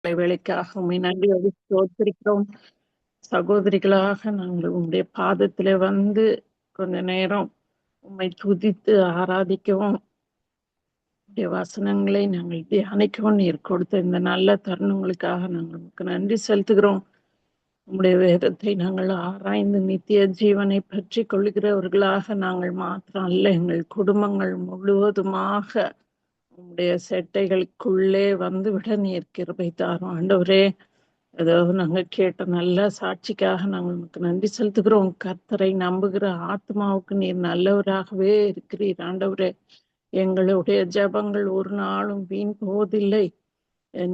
வேலைக்காக உம்மை நன்றியோடு ஸ்தோத்திரிக்கிறோம். சகோதரிகளாக நாங்கள் உம்முடைய பாதத்திலே வந்து கொஞ்ச நேரம் உம்மை துதித்து ஆராதிக்கவும், உம்முடைய வசனங்களை நாங்கள் தியானிக்கவும் நீர் கொடுத்த இந்த நல்ல தருணங்களுக்காக நாங்கள் உமக்கு நன்றி செலுத்துகிறோம். உம்முடைய வேதத்தை நாங்கள் ஆராய்ந்து நித்திய ஜீவனை பற்றி கொள்கிறவர்களாக நாங்கள் மாத்திரம் அல்ல, எங்கள் குடும்பங்கள் முழுவதுமாக உம்முடைய செட்டைகளுக்குள்ளே வந்து விட நீர் கிருபை தாரும் ஆண்டவரே. அதாவது நாங்க கேட்ட நல்ல சாட்சிக்காக நாங்கள் உமக்கு நன்றி செலுத்துகிறோம். கர்த்தரை நம்புகிற ஆத்மாவுக்கு நீர் நல்லவராகவே இருக்கிறீர் ஆண்டவரே. எங்களுடைய ஜெபங்கள் ஒரு நாளும் வீண் போவதில்லை.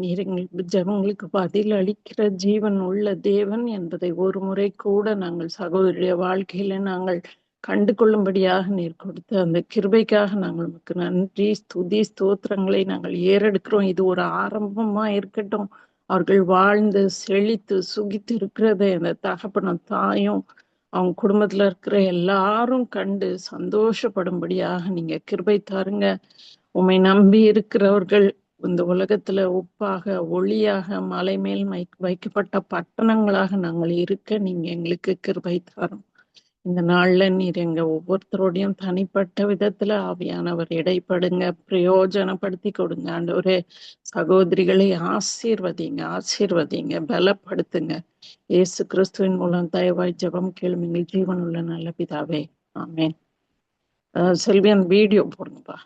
நீர் எங்களுக்கு ஜெபங்களுக்கு பதில் அளிக்கிற ஜீவன் உள்ள தேவன் என்பதை ஒரு முறை கூட நாங்கள் சகோதரிய வாழ்க்கையில நாங்கள் கண்டு கொள்ளும்படியாக நீர் கொடுத்த அந்த கிருபைக்காக நாங்கள் உமக்கு நன்றி ஸ்துதி ஸ்தோத்திரங்களை நாங்கள் ஏறெடுக்கிறோம். இது ஒரு ஆரம்பமா இருக்கட்டும். அவர்கள் வாழ்ந்து செழித்து சுகித்து இருக்கிறதை அந்த தகப்பனும் தாயும் அவங்க குடும்பத்துல இருக்கிற எல்லாரும் கண்டு சந்தோஷப்படும்படியாக நீங்க கிருபை தாருங்க. உம்மை நம்பி இருக்கிறவர்கள் இந்த உலகத்துல உப்பாக ஒளியாக மலை மேல் வைக்கப்பட்ட பட்டணங்களாக நாங்கள் இருக்க நீங்க எங்களுக்கு கிருபை தாரும். இந்த நாள்ல நீர் எங்க ஒவ்வொருத்தரோடையும் தனிப்பட்ட விதத்துல ஆவியானவர் இடைப்படுங்க, பிரயோஜனப்படுத்தி கொடுங்க ஆண்டவரே. சகோதரிகளை ஆசீர்வதிங்க ஆசீர்வதிங்க, பலப்படுத்துங்க. இயேசு கிறிஸ்துவின் மூலம் தயவாய் ஜெபம் கேளும் எங்கள் ஜீவனுள்ள நல்ல பிதாவே, ஆமென். செல்வி அந்த வீடியோ போடுங்கப்பா.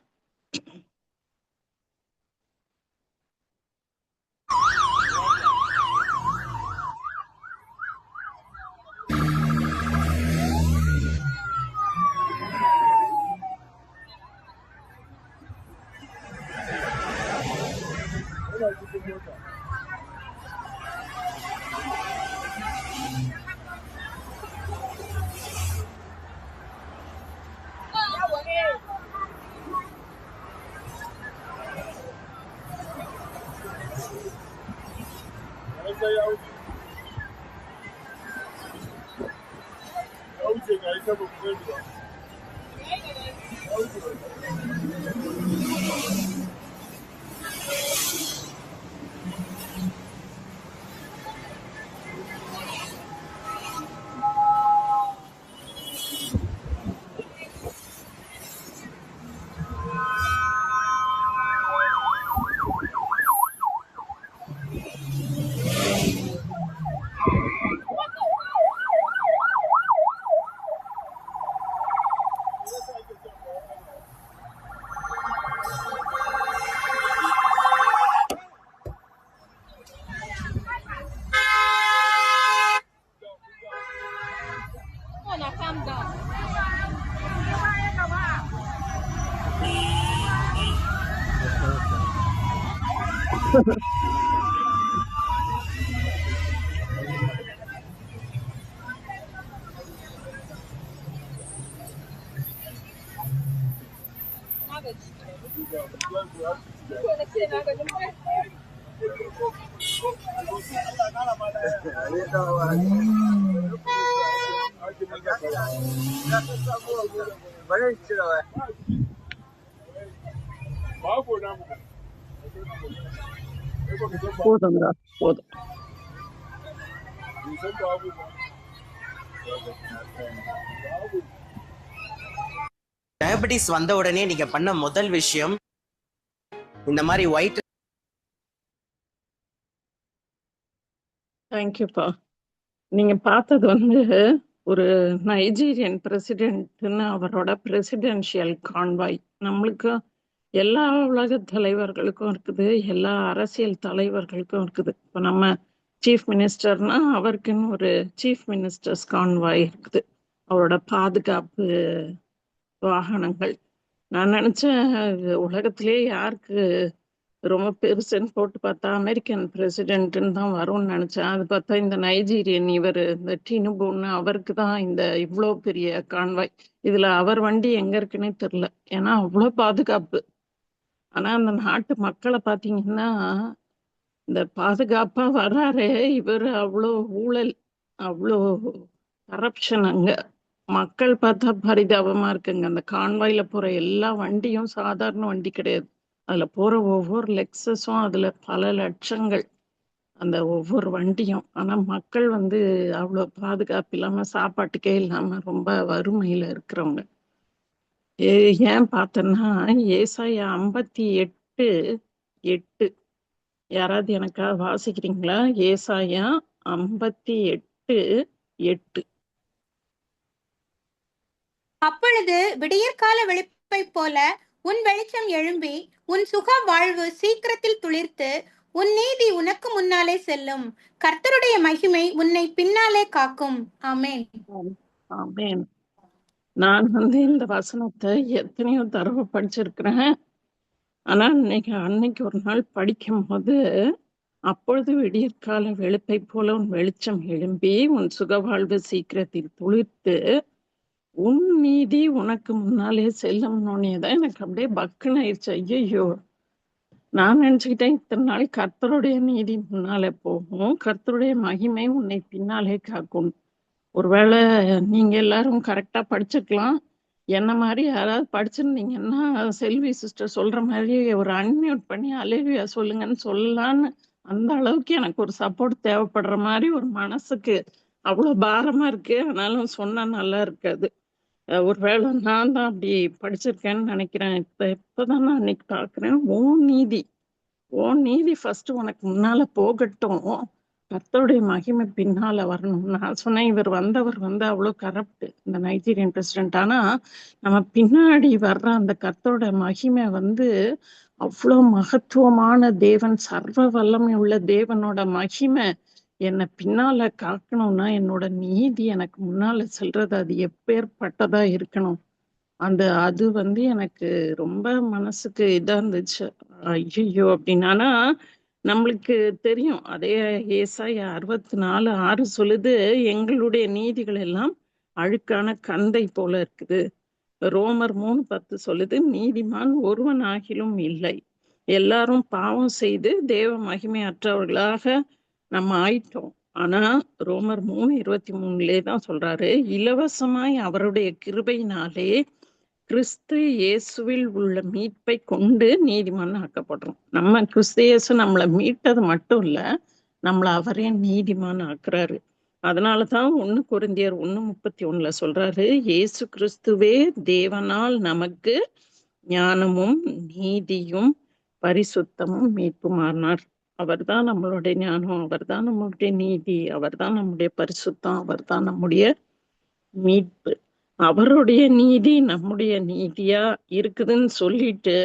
போதுங்களா? போதும். டயபெட்டிஸ் வந்த உடனே நீங்க பண்ண முதல் விஷயம் இந்த மாதிரி ஒயிட். தேங்க்யூப்பா. நீங்க பார்த்தது வந்து ஒரு நைஜீரியன் பிரசிடென்ட்னு அவரோட பிரசிடென்ஷியல் கான்வாய். நம்மளுக்கு எல்லா உலக தலைவர்களுக்கும் இருக்குது, எல்லா அரசியல் தலைவர்களுக்கும் இருக்குது. இப்போ நம்ம சீஃப் மினிஸ்டர்னா அவருக்குன்னு ஒரு சீஃப் மினிஸ்டர்ஸ் கான்வாய் இருக்குது, அவரோட பாதுகாப்பு வாகனங்கள். நான் நினைச்சேன் உலகத்திலே யாருக்கு ரொம்ப பெருசுன்னு போட்டு பார்த்தா அமெரிக்கன் பிரசிடென்ட்னு தான் வரும்னு நினைச்சேன். அது பார்த்தா இந்த நைஜீரியன் இவர் இந்த டினுபுன்னு அவருக்கு தான் இந்த இவ்வளோ பெரிய கான்வாய். இதுல அவர் வண்டி எங்க இருக்குன்னே தெரியல, ஏன்னா அவ்வளோ பாதுகாப்பு. ஆனா அந்த நாட்டு மக்களை பாத்தீங்கன்னா இந்த பாதுகாப்பா வர்றாரே இவர், அவ்வளோ ஊழல், அவ்வளோ கரப்ஷன் அங்க. மக்கள் பார்த்தா பரிதாபமா இருக்குங்க. அந்த கான்வாயில போற எல்லா வண்டியும் சாதாரண வண்டி கிடையாது. அதுல போற ஒவ்வொரு லெக்ஸஸும் அதுல பல லட்சங்கள். அந்த ஒவ்வொரு வண்டியும். ஆனா மக்கள் வந்து அவ்வளவு பாதுகாப்பு இல்லாம, சாப்பாட்டுக்கே இல்லாம ரொம்ப வறுமையில இருக்கிறவங்க. ஏன் பார்த்தேன்னா, ஏசாயா 58:8 யாராவது எனக்காக வாசிக்கிறீங்களா? ஏசாயா 58:8. அப்பொழுது விடியற்கால வெளிச்சத்தைப் போல உன் வெளிச்சம் எழும்பி, உன் சுக வாழ்வு சீக்கிரத்தில் துளிர்த்து, உன் நீதி உனக்கு முன்னாலே செல்லும். கர்த்தருடைய மகிமை உன்னை பின்னாலே காக்கும். ஆமென். ஆமென். நான் வந்து இந்த வசனத்தை எத்தனையோ தடவை படிச்சிருக்கிறேன். ஆனா அன்னைக்கு ஒரு நாள் படிக்கும்போது, அப்பொழுது விடியற்கால வெளுப்பை போல உன் வெளிச்சம் எழும்பி, உன் சுகவாழ்வு சீக்கிரத்தில் துளிர்த்து, உன் நீதி உனக்கு முன்னாலே செல்லும்னோடனே தான் எனக்கு அப்படியே பக்குன்னு ஆயிடுச்சு. ஐயையோ! நான் நினைச்சுக்கிட்டேன் இத்தனை நாள் கர்த்தருடைய நீதி முன்னாலே போகும், கர்த்தருடைய மகிமை உன்னை பின்னாலே காக்கும். ஒருவேளை நீங்க எல்லாரும் கரெக்டா படிச்சுக்கலாம். என்ன மாதிரி யாராவது படிச்சிருந்தீங்கன்னா, செல்வி சிஸ்டர் சொல்ற மாதிரி ஒரு அன்மியூட் பண்ணி அல்லேலூயா சொல்லுங்கன்னு சொல்லலான்னு, அந்த அளவுக்கு எனக்கு ஒரு சப்போர்ட் தேவைப்படுற மாதிரி ஒரு மனசுக்கு அவ்வளவு பாரமா இருக்கு. ஆனாலும் சொன்னா நல்லா இருக்காது. ஒருவேளை நான் தான் அப்படி படிச்சிருக்கேன்னு நினைக்கிறேன். இப்பதான் நான் அன்னைக்கு பாக்குறேன். உன் நீதி ஃபர்ஸ்ட் உனக்கு முன்னால போகட்டும், கர்த்தருடைய மகிமை பின்னால வரணும். நான் சொன்னேன், வந்தவர் வந்து அவ்வளவு கரப்ட், இந்த நைஜீரியன் பிரசிடென்ட். ஆனா நம்ம பின்னாடி வர்ற அந்த கர்த்தரோட மகிமை வந்து அவ்வளவு மகத்துவமான தேவன், சர்வ வல்லமை உள்ள தேவனோட மகிமை என்னை பின்னால காக்கணும்னா, என்னோட நீதி எனக்கு முன்னால செல்றது அது எப்பேற்பட்டதா இருக்கணும். அது வந்து எனக்கு ரொம்ப மனசுக்கு இதா இருந்துச்சு. ஐயையோ! அப்படின்னு. ஆனா நம்மளுக்கு தெரியும். அதே ஏசாயா 64:6 சொல்லுது, எங்களுடைய நீதிகள் எல்லாம் அழுக்கான கந்தை போல இருக்குது. ரோமர் 3:10 சொல்லுது, நீதிமான் ஒருவனாகிலும் இல்லை, எல்லாரும் பாவம் செய்து தேவ மகிமையற்றவர்களாக நம்ம ஆயிட்டோம். ஆனா ரோமர் 3:23 தான் சொல்றாரு, இலவசமாய் அவருடைய கிருபையினாலே கிறிஸ்து இயேசுவில் உள்ள மீட்பை கொண்டு நீதிமான் ஆக்கப்படுறோம். நம்ம கிறிஸ்து இயேசு நம்மளை மீட்டது மட்டும் இல்ல, நம்மளை அவரே நீதிமான் ஆக்குறாரு. அதனாலதான் 1 கொரிந்தியர் 1:31 சொல்றாரு, இயேசு கிறிஸ்துவே தேவனால் நமக்கு ஞானமும் நீதியும் பரிசுத்தமும் மீட்புமானார். அவர்தான் நம்மளுடைய ஞானம், அவர்தான் நம்மளுடைய நீதி, அவர்தான் நம்முடைய பரிசுத்தம், அவர்தான் நம்முடைய மீட்பு. அவருடைய நீதி நம்முடைய நீதியா இருக்குதுன்னு சொல்லிட்டு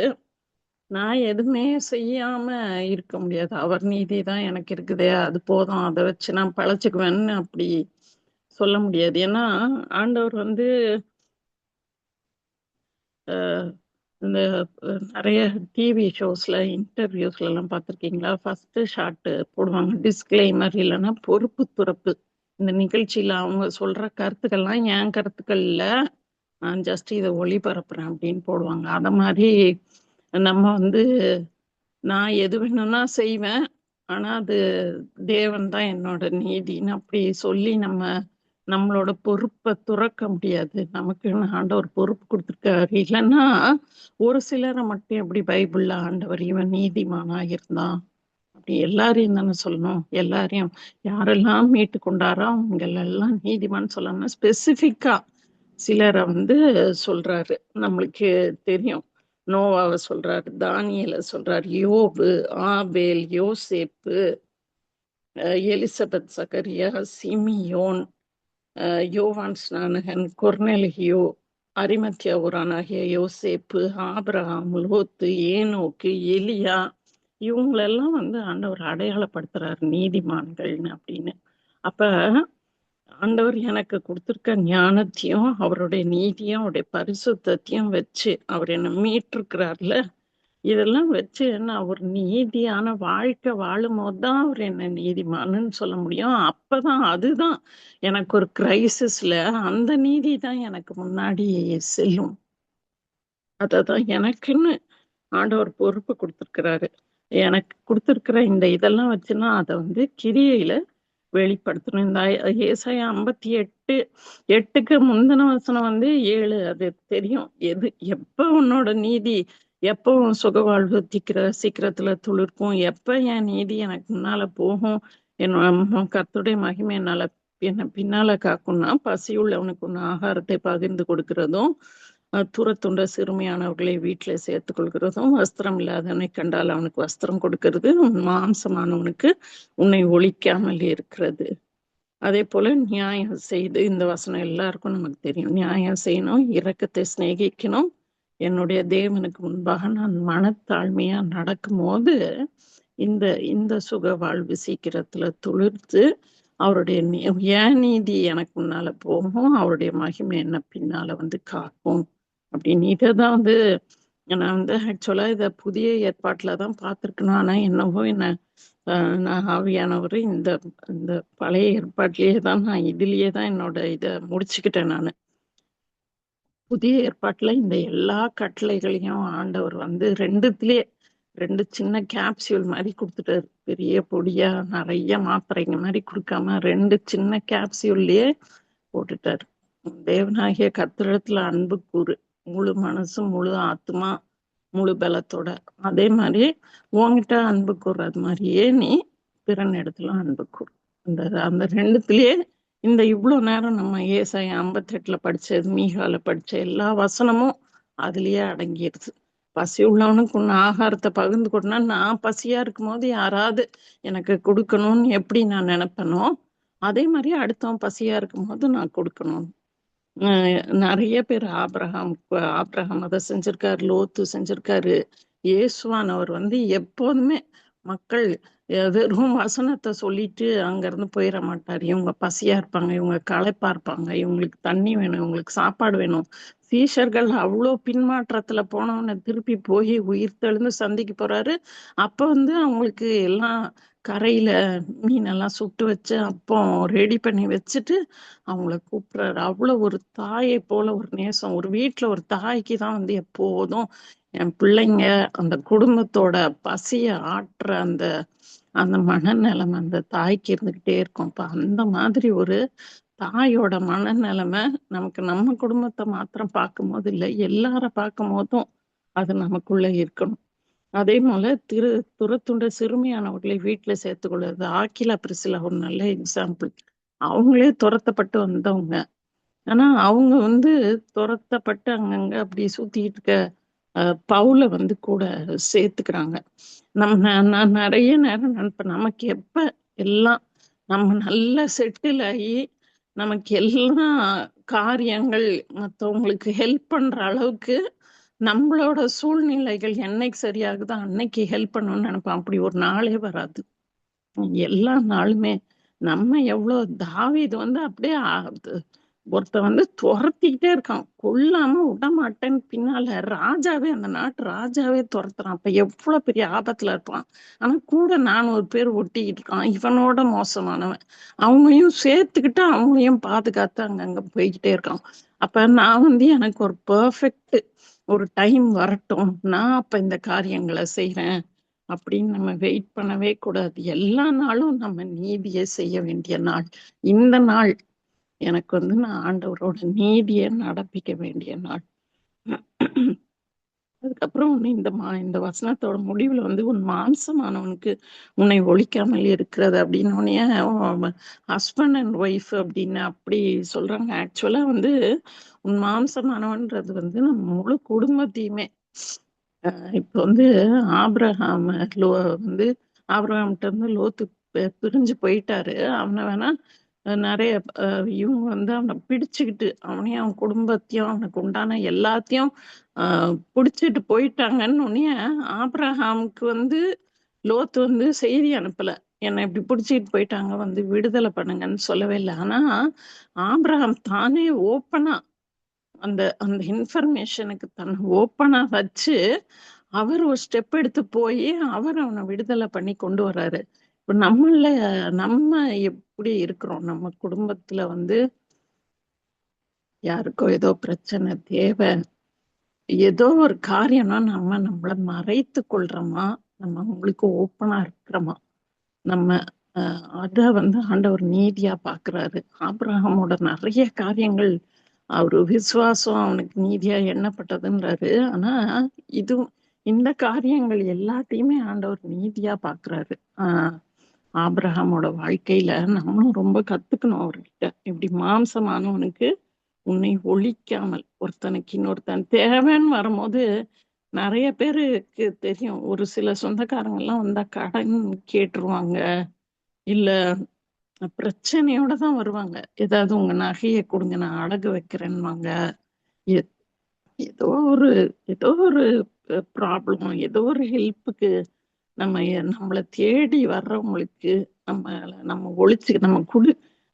நான் எதுவுமே செய்யாம இருக்க முடியாது. அவர் நீதி தான் எனக்கு இருக்குதே, அது போதும், அதை வச்சு நான் பழச்சுக்குவேன்னு அப்படி சொல்ல முடியாது. ஏன்னா ஆண்டவர் வந்து இந்த நிறைய டிவி ஷோஸ்ல இன்டர்வியூஸ்ல எல்லாம் பார்த்துருக்கீங்களா? ஃபர்ஸ்ட் ஷாட் போடுவாங்க டிஸ்க்ளைமர், இல்லைன்னா பொறுப்பு துறப்பு. இந்த நிகழ்ச்சியில அவங்க சொல்ற கருத்துக்கள்லாம் என் கருத்துக்கள் இல்ல, நான் ஜஸ்ட் இதை ஒளிபரப்புறேன் அப்படின்னு போடுவாங்க. அத மாதிரி நம்ம வந்து நான் எது வேணும்னா செய்வேன், ஆனா அது தேவன் தான் என்னோட நீதின்னு அப்படி சொல்லி நம்மளோட பொறுப்பை துறக்க முடியாது. நமக்குன்னு ஆண்டவர் பொறுப்பு கொடுத்துருக்காரு. இல்லைன்னா ஒரு சிலரை மட்டும் எப்படி பைபிள்ல ஆண்டவர் இவன் நீதிமானா இருந்தான் அப்படி எல்லாரையும் தானே சொல்லணும்? எல்லாரையும் யாரெல்லாம் மீட்டு கொண்டாரோ அவங்க எல்லாம் நீதிமான்னு சொல்லாம ஸ்பெசிபிக்கா சிலரை வந்து சொல்றாரு. நம்மளுக்கு தெரியும், நோவாவை சொல்றாரு, தானியேலை சொல்றாரு, யோபு, ஆபேல், யோசேப்பு, எலிசபெத், சகரியா, சிமியோன், யோவான் ஸ்நானகன், கொர்நெலியோ, அரிமத்தியா ஊரானாகிய யோசேப்பு, ஆபிரகாம், லோத்து, ஏனோக்கு, எலியா, இவங்களெல்லாம் வந்து ஆண்டவர் அடையாளப்படுத்துறாரு நீதிமான்கள்னு அப்படின்னு. அப்ப ஆண்டவர் எனக்கு கொடுத்திருக்க ஞானத்தையும் அவருடைய நீதியும் அவருடைய பரிசுத்தையும் வச்சு அவர் என்னை மீட்டிருக்கிறார்ல, இதெல்லாம் வச்சு நான் ஒரு நீதியான வாழ்க்கை வாழும் போதுதான் அவர் என்ன நீதிமான்னு சொல்ல முடியும். அப்பதான் அதுதான் எனக்கு ஒரு கிரைசிஸ்ல அந்த நீதி தான் எனக்கு முன்னாடி செல்லும். அததான் எனக்குன்னு ஆண்டவர் பொறுப்பு கொடுத்திருக்கிறாரு. எனக்கு கொடுத்திருக்கிற இந்த இதெல்லாம் வச்சுன்னா அதை வந்து கிரியையில வெளிப்படுத்தணும். இந்த ஏசாயா 58:8க்கு முந்தின வசனம் வந்து 7, அது தெரியும். எப்ப உன்னோட நீதி எப்பவும் சுகவாழ்வு சீக்கிரத்துல துளிர்க்கும், எப்ப என் நீதி எனக்கு முன்னால போகும், கர்த்தருடைய மகிமை என்ன பின்னால காக்கும்னா, பசியுள்ளவனுக்கு உன் ஆகாரத்தை பகிர்ந்து கொடுக்கிறதும், தூரத்துண்ட சிறுமியானவர்களை வீட்டுல சேர்த்துக் கொள்கிறதும், வஸ்திரம் இல்லாதவனை கண்டால் அவனுக்கு வஸ்திரம் கொடுக்கிறது, மாம்சமானவனுக்கு உன்னை ஒழிக்காமல் இருக்கிறது. அதே போல நியாயம் செய்து, இந்த வசனம் எல்லாருக்கும் நமக்கு தெரியும். நியாயம் செய்யணும், இரக்கத்தை சிநேகிக்கணும். என்னுடைய தேவனுக்கு முன்பாக நான் மனத்தாழ்மையா நடக்கும் போது இந்த இந்த சுக வாழ்வு சீக்கிரத்துல துளிர்த்து அவருடைய ஏன் நீதி எனக்கு முன்னால போகும், அவருடைய மகிமை என்ன பின்னால வந்து காக்கும் அப்படின்னு. இதைதான் வந்து நான் வந்து ஆக்சுவலா இத புதிய ஏற்பாட்டுலதான் பார்த்திருக்கணும். ஆனா என்னவோ நான் ஆவியானவர் இந்த இந்த பழைய ஏற்பாட்டிலேயே தான் நான் இதுலயே தான் என்னோட இதை முடிச்சுக்கிட்டேன். நான் புதிய ஏற்பாட்டுல இந்த எல்லா கட்டளைகளையும் ஆண்டவர் வந்து ரெண்டு சின்ன கேப்சியூல் மாதிரி கொடுத்துட்டாரு. பெரிய பொடியா நிறைய மாத்திரைங்க மாதிரி கொடுக்காம 2 சின்ன கேப்சியூல்லயே போட்டுட்டாரு. தேவனாகிய கர்த்தரிடத்துல அன்பு கூறு, முழு மனசு, முழு ஆத்மா, முழு பலத்தோட. அதே மாதிரி உன்கிட்ட அன்பு கூறுறது மாதிரியே நீ பிறன் இடத்துல அன்பு கூறு. அந்த 2த்துலயே இந்த இவ்வளவு நேரம் நம்ம ஏசாயா 58 படிச்சது, மீகால படிச்ச எல்லா வசனமும் அதுலயே அடங்கிடுது. பசி உள்ளவனுக்கு உன்ன ஆகாரத்தை பகிர்ந்து கொடுனா, நான் பசியா இருக்கும் போது யாராவது எனக்கு கொடுக்கணும்னு எப்படி நான் நினைப்பனோ, அதே மாதிரி அடுத்தவன் பசியா இருக்கும் போது நான் கொடுக்கணும். நிறைய பேர் ஆபிரகாம் அதை செஞ்சிருக்காரு, லோத்து செஞ்சிருக்காரு. இயேசுவானவர் வந்து எப்போதுமே மக்கள் வெறும் வசனத்தை சொல்லிட்டு அங்க இருந்து போயிட மாட்டாரு. இவங்க பசியா இருப்பாங்க, இவங்க களைப்பா இருப்பாங்க, இவங்களுக்கு தண்ணி வேணும், இவங்களுக்கு சாப்பாடு வேணும். சீஷர்கள் அவ்வளோ பின்மாற்றத்துல போனவனை திருப்பி போய் உயிர் தெழுந்து சந்திக்க போறாரு. அப்ப வந்து அவங்களுக்கு எல்லாம் கரையில மீனெல்லாம் சுட்டு வச்சு அப்போ ரெடி பண்ணி வச்சுட்டு அவங்கள கூப்பிடுறாரு. அவ்வளவு ஒரு தாயை போல ஒரு நேசம். ஒரு வீட்டுல ஒரு தாய்க்கு தான் வந்து எப்போதும் என் பிள்ளைங்க அந்த குடும்பத்தோட பசிய ஆற்ற அந்த அந்த மனநிலைமை அந்த தாய்க்கு இருந்துகிட்டே இருக்கும். அப்ப அந்த மாதிரி ஒரு தாயோட மனநிலைமை நமக்கு நம்ம குடும்பத்தை மாத்திரம் பார்க்கும் போது இல்லை, எல்லார பார்க்கும் போதும் அது நமக்குள்ள இருக்கணும். அதே போல துரத்துண்ட சிறுமியானவர்களை வீட்டுல சேர்த்துக்கொள்வது. ஆக்கிலா பிரிசிலா ஒரு நல்ல எக்ஸாம்பிள். அவங்களே துரத்தப்பட்டு வந்தவங்க. ஆனா அவங்க வந்து துரத்தப்பட்டு அங்கங்க அப்படி சுத்திட்டு இருக்க பவுல வந்து கூட சேர்த்துக்கிறாங்க. நான் நிறைய நேரம் நினைப்பேன், நமக்கு எப்ப எல்லாம் நம்ம நல்லா செட்டில் ஆகி நமக்கு எல்லாம் காரியங்கள் மற்றவங்களுக்கு ஹெல்ப் பண்ற அளவுக்கு நம்மளோட சூழ்நிலைகள் என்னைக்கு சரியாகுதோ அன்னைக்கு ஹெல்ப் பண்ணணும்னு நினைப்பேன். அப்படி ஒரு நாளே வராது. எல்லா நாளுமே நம்ம எவ்வளவு தாவீது வந்து அப்படியே ஒருத்த வந்து துரத்திக்கிட்டே இருக்கான், கொல்லாம விட மாட்டேன்னு பின்னால ராஜாவே, அந்த நாட்டு ராஜாவே துரத்துறான். அப்ப எவ்வளவு பெரிய ஆபத்துல இருப்பான். ஆனா கூட 400 பேர் ஒட்டிக்கிட்டு இருக்கான், இவனோட மோசமானவன். அவங்களையும் சேர்த்துக்கிட்டு அவங்களையும் பாதுகாத்து அங்கங்க போய்கிட்டே இருக்கான். அப்ப நான் வந்து எனக்கு ஒரு பெர்ஃபெக்ட் ஒரு டைம் வரட்டும், நான் அப்ப இந்த காரியங்களை செய்யறேன் அப்படின்னு நம்ம வெயிட் பண்ணவே கூடாது. எல்லா நாளும் நம்ம நீதியை செய்ய வேண்டிய நாள் இந்த நாள். எனக்கு வந்து நான் ஆண்டவரோட நீதியை நடப்பிக்க வேண்டிய நாள். அதுக்கப்புறம் இந்த வசனத்தோட முடிவுல வந்து உன் மாம்சமானவனுக்கு உன்னை ஒழிக்காமல் இருக்கிறது அப்படின்னு ஹஸ்பண்ட் அண்ட் ஒய்ஃப் அப்படின்னு அப்படி சொல்றாங்க. ஆக்சுவலா வந்து உன் மாம்சமானவன்றது வந்து நம்ம முழு குடும்பத்தையுமே இப்ப வந்து ஆபிரகாம்கிட்ட இருந்து லோத்து பிரிஞ்சு போயிட்டாரு. அவனை வேணா நிறைய இவங்க வந்து அவனை பிடிச்சுக்கிட்டு அவனையும் அவன் குடும்பத்தையும் அவனுக்கு உண்டான எல்லாத்தையும் பிடிச்சிட்டு போயிட்டாங்கன்னு உடனே ஆபிரகாமுக்கு வந்து லோத்து வந்து செய்தி அனுப்பல, என்னை இப்படி பிடிச்சிட்டு போயிட்டாங்க, வந்து விடுதலை பண்ணுங்கன்னு சொல்லவே இல்லை. ஆனா ஆபிரகாம் தானே ஓப்பனா அந்த அந்த இன்ஃபர்மேஷனுக்கு தன்னை ஓப்பனா வச்சு அவர் ஒரு ஸ்டெப் எடுத்து போய் அவர் அவனை விடுதலை பண்ணி கொண்டு வர்றாரு. இப்ப நம்ம எப்படி இருக்கிறோம்? நம்ம குடும்பத்துல வந்து யாருக்கோ ஏதோ பிரச்சனை, தேவை, ஏதோ ஒரு காரியம்னா நம்மளை மறைத்து கொள்றோமா, நம்ம அவங்களுக்கு ஓப்பனா இருக்கிறோமா? நம்ம அத வந்து ஆண்டவர் நீதியா பாக்குறாரு. ஆபிரகாமோட நிறைய காரியங்கள் அவரு விசுவாசம் அவனுக்கு நீதியா எண்ணப்பட்டதுன்றாரு. ஆனா இந்த காரியங்கள் எல்லாத்தையுமே ஆண்டவர் நீதியா பாக்குறாரு. ஆபிரகாமோட வாழ்க்கையில நம்மளும் ரொம்ப கத்துக்கணும் அவர்கிட்ட. இப்படி மாம்சமானவனுக்கு உன்னை ஒழிக்காமல், ஒருத்தனுக்கு இன்னொருத்தன் தேவைன்னு வரும்போது நிறைய பேருக்கு தெரியும். ஒரு சில சொந்தக்காரங்க எல்லாம் வந்தா கடன் கேட்டுருவாங்க, இல்ல பிரச்சனையோட தான் வருவாங்க. ஏதாவது உங்க நகையை கொடுங்க நான் அடகு வைக்கிறேன்னுவாங்க. எ- ஏதோ ஒரு ஏதோ ஒரு ப்ராப்ளம், ஏதோ ஒரு ஹெல்ப்புக்கு நம்மளை தேடி வர்றவங்களுக்கு நம்ம ஒழிச்சு நம்ம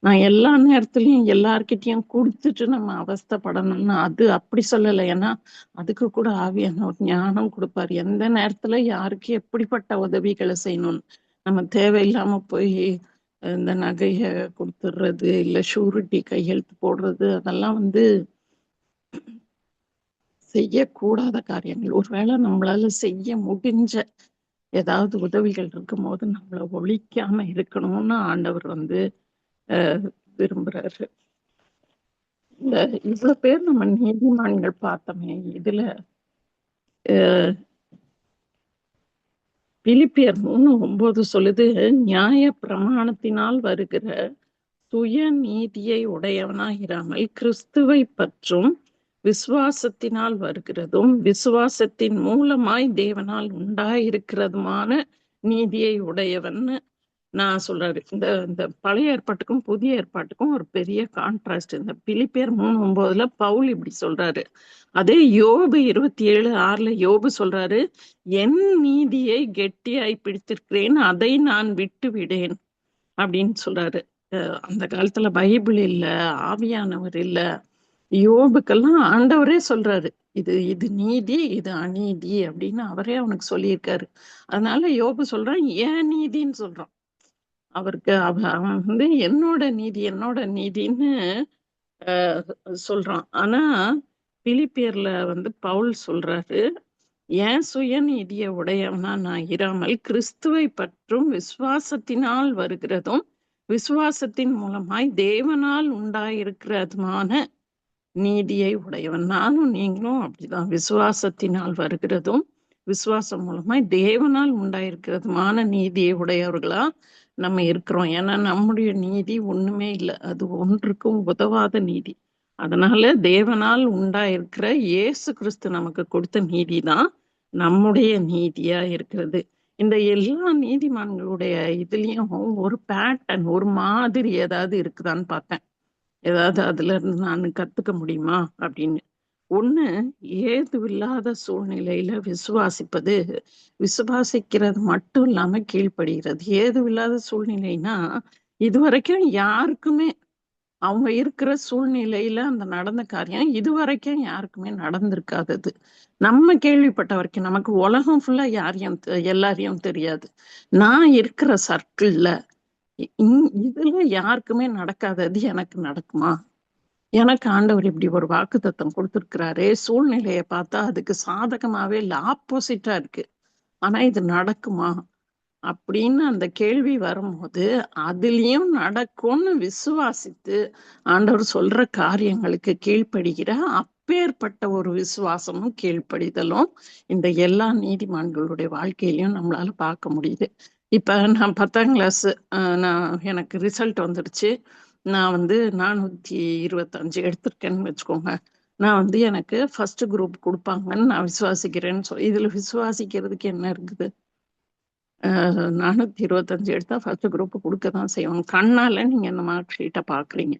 நான் எல்லா நேரத்துலயும் எல்லார்கிட்டயும் கொடுத்துட்டு நம்ம அவஸ்தைப்படணும்னு அது அப்படி சொல்லலை. ஏன்னா அதுக்கு கூட ஆவியான ஒரு ஞானம் கொடுப்பாரு, எந்த நேரத்துல யாருக்கு எப்படிப்பட்ட உதவிகளை செய்யணும்னு. நம்ம தேவையில்லாம போய் இந்த நகைய கொடுத்துடுறது, இல்ல ஷூரிட்டி கையெழுத்து போடுறது, அதெல்லாம் செய்யக்கூடாத காரியங்கள். ஒருவேளை நம்மளால செய்ய முடிஞ்ச ஏதாவது உதவிகள் இருக்கும் போது நம்மள ஒழிக்காம இருக்கணும்னு ஆண்டவர் விரும்புறாரு. இந்த இவ்வளவு பேர் நம்ம நீதிமான்கள் பார்த்தோமே, இதுல பிலிப்பியர் 3:9 சொல்லுது, நியாய பிரமாணத்தினால் வருகிற சுய நீதியை உடையவனாயிராமல் கிறிஸ்துவை பற்றும் விசுவாசத்தினால் வருகிறதும் விசுவாசத்தின் மூலமாய் தேவனால் உண்டாயிருக்கிறதுமான நீதியை உடையவன் நான் சொல்றாரு. இந்த பழைய ஏற்பாட்டுக்கும் புதிய ஏற்பாட்டுக்கும் ஒரு பெரிய கான்ட்ராஸ்ட். இந்த பிலிப்பியர் 3:9 பவுல் இப்படி சொல்றாரு. அதே யோபு 27:6 யோபு சொல்றாரு, என் நீதியை கெட்டியாய் பிடித்திருக்கிறேன், அதை நான் விட்டு விடேன் அப்படின்னு சொல்றாரு. அந்த காலத்துல பைபிள் இல்ல, ஆவியானவர் இல்ல. யோபுக்கெல்லாம் ஆண்டவரே சொல்றாரு, இது நீதி, இது அநீதி அப்படின்னு அவரே அவனுக்கு சொல்லியிருக்காரு. அதனால யோபு சொல்றான், ஏன் நீதின்னு சொல்றான். அவருக்கு அவன் என்னோட நீதின்னு சொல்றான். ஆனா பிலிப்பியர்ல பவுல் சொல்றாரு, ஏன் சுய நீதிய உடையவனா நான் இராமல் கிறிஸ்துவை பற்றும் விசுவாசத்தினால் வருகிறதும் விசுவாசத்தின் மூலமாய் தேவனால் உண்டாயிருக்கிறதுமான நீதியை உடையவன். நானும் நீங்களும் அப்படிதான், விசுவாசத்தினால் வருகிறதும் விசுவாசம் மூலமாய் தேவனால் உண்டாயிருக்கிறதுமான நீதியை உடையவர்களா நம்ம இருக்கிறோம். ஏன்னா நம்முடைய நீதி ஒண்ணுமே இல்லை, அது ஒன்றுக்கும் உதவாத நீதி. அதனால தேவனால் உண்டாயிருக்கிற இயேசு கிறிஸ்து நமக்கு கொடுத்த நீதி தான் நம்முடைய நீதியா இருக்கிறது. இந்த எல்லா நீதிமான்களுடைய இதுலயும் ஒரு பேட்டர்ன், ஒரு மாதிரி ஏதாவது இருக்குதான்னு பார்த்தேன். ஏதாவது அதுல இருந்து நான் கத்துக்க முடியுமா அப்படின்னு. ஒண்ணு, ஏதுவில்லாத சூழ்நிலையில விசுவாசிப்பது, விசுவாசிக்கிறது மட்டும் இல்லாம கீழ்ப்படுகிறது. ஏதுவில்லாத சூழ்நிலைன்னா இதுவரைக்கும் யாருக்குமே அவங்க இருக்கிற சூழ்நிலையில அந்த நடந்த காரியம் இதுவரைக்கும் யாருக்குமே நடந்திருக்காதது. நம்ம கேள்விப்பட்ட வரைக்கும், நமக்கு உலகம் ஃபுல்லா எல்லாரையும் தெரியாது. நான் இருக்கிற சர்க்கிள்ல இதுல யாருக்குமே நடக்காதது எனக்கு நடக்குமா? எனக்கு ஆண்டவர் இப்படி ஒரு வாக்குத்தத்தம் கொடுத்திருக்கிறாரே, சூழ்நிலையை பார்த்தா அதுக்கு சாதகமாவே இல்ல, ஆப்போசிட்டா இருக்கு. ஆனா இது நடக்குமா அப்படின்னு அந்த கேள்வி வரும்போது அதுலயும் நடக்கும்னு விசுவாசித்து ஆண்டவர் சொல்ற காரியங்களுக்கு கீழ்ப்படுகிற அப்பேற்பட்ட ஒரு விசுவாசமும் கீழ்ப்படிதலும் இந்த எல்லா நீதிமான்களுடைய வாழ்க்கையிலையும் நம்மளால பார்க்க முடியுது. இப்ப நான் 10ஆம் கிளாஸ், எனக்கு ரிசல்ட் வந்துடுச்சு. நான் 425 எடுத்திருக்கேன்னு வச்சுக்கோங்க. நான் எனக்கு ஃபர்ஸ்ட் குரூப் கொடுப்பாங்கன்னு நான் விசுவாசிக்கிறேன்னு இதுல விசுவாசிக்கிறதுக்கு என்ன இருக்குது? 425 எடுத்தா ஃபர்ஸ்ட் குரூப் கொடுக்கதான் செய்வாங்க. கண்ணால நீங்க இந்த மார்க் ஷீட்டை பாக்குறீங்க.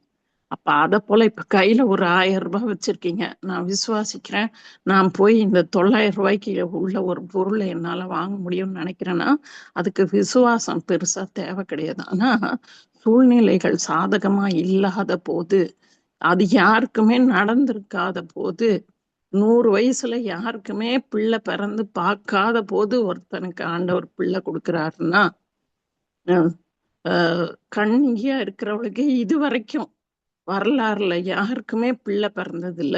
அப்ப அதை போல இப்ப கையில ஒரு 1000 ரூபாய் வச்சிருக்கீங்க, நான் விசுவாசிக்கிறேன், நான் போய் இந்த 900 ரூபாய்க்கு உள்ள ஒரு பொருளை என்னால வாங்க முடியும்னு நினைக்கிறேன்னா அதுக்கு விசுவாசம் பெருசா தேவை கிடையாது. ஆனா சூழ்நிலைகள் சாதகமா இல்லாத போது, அது யாருக்குமே நடந்திருக்காத போது, 100 வயசுல யாருக்குமே பிள்ளை பிறந்து பார்க்காத போது ஒருத்தனுக்கு ஆண்டவர் பிள்ளை கொடுக்கிறாருன்னா, கண்ணியா இருக்கிறவளுக்கு இது வரைக்கும் வரலாறுல யாருக்குமே பிள்ளை பிறந்தது இல்ல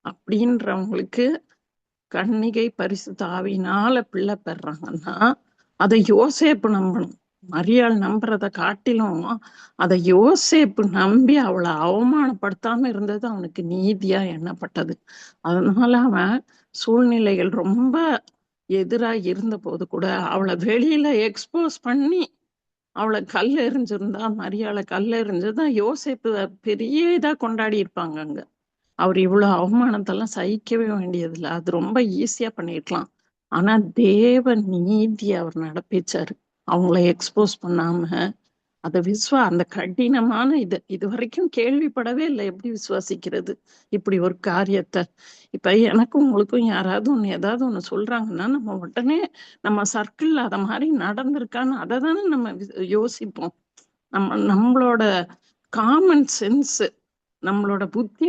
அப்படின்றவங்களுக்கு கன்னிகை பரிசுத்த ஆவியினால பிள்ளை பெறாங்கன்னா அதை யோசேப்பு நம்பணும். மரியாள் நம்புறதை காட்டிலும் அதை யோசேப்பு நம்பி அவளை அவமானப்படுத்தாம இருந்தது அவனுக்கு நீதியா எண்ணப்பட்டது. அதனால அவன் சூழ்நிலைகள் ரொம்ப எதிரா இருந்த போது கூட அவளை வெளியில எக்ஸ்போஸ் பண்ணி அவளை கல் எறிஞ்சிருந்தா, மரியாளை கல் எறிஞ்சுதான் யோசேப்பு பெரிய இதா கொண்டாடி இருப்பாங்க அங்க. அவர் இவ்வளவு அவமானத்தெல்லாம் சகிக்கவே வேண்டியதில்லை. அது ரொம்ப ஈஸியா பண்ணிருக்கலாம். ஆனா தேவ நீதி அவர் நடப்பிச்சாரு. அவங்கள எக்ஸ்போஸ் பண்ணாம அத அந்த கடினமான இது வரைக்கும் கேள்விப்படவே இல்லை. எப்படி விசுவாசிக்கிறது இப்படி ஒரு காரியத்தை? இப்ப எனக்கும் உங்களுக்கும் யாராவது ஒண்ணு ஏதாவது ஒண்ணு சொல்றாங்கன்னா நம்ம உடனே நம்ம சர்க்கிள்ல அத மாதிரி நடந்திருக்கான்னு அதை தானே நம்ம யோசிப்போம். நம்மளோட காமன் சென்ஸ், நம்மளோட புத்தி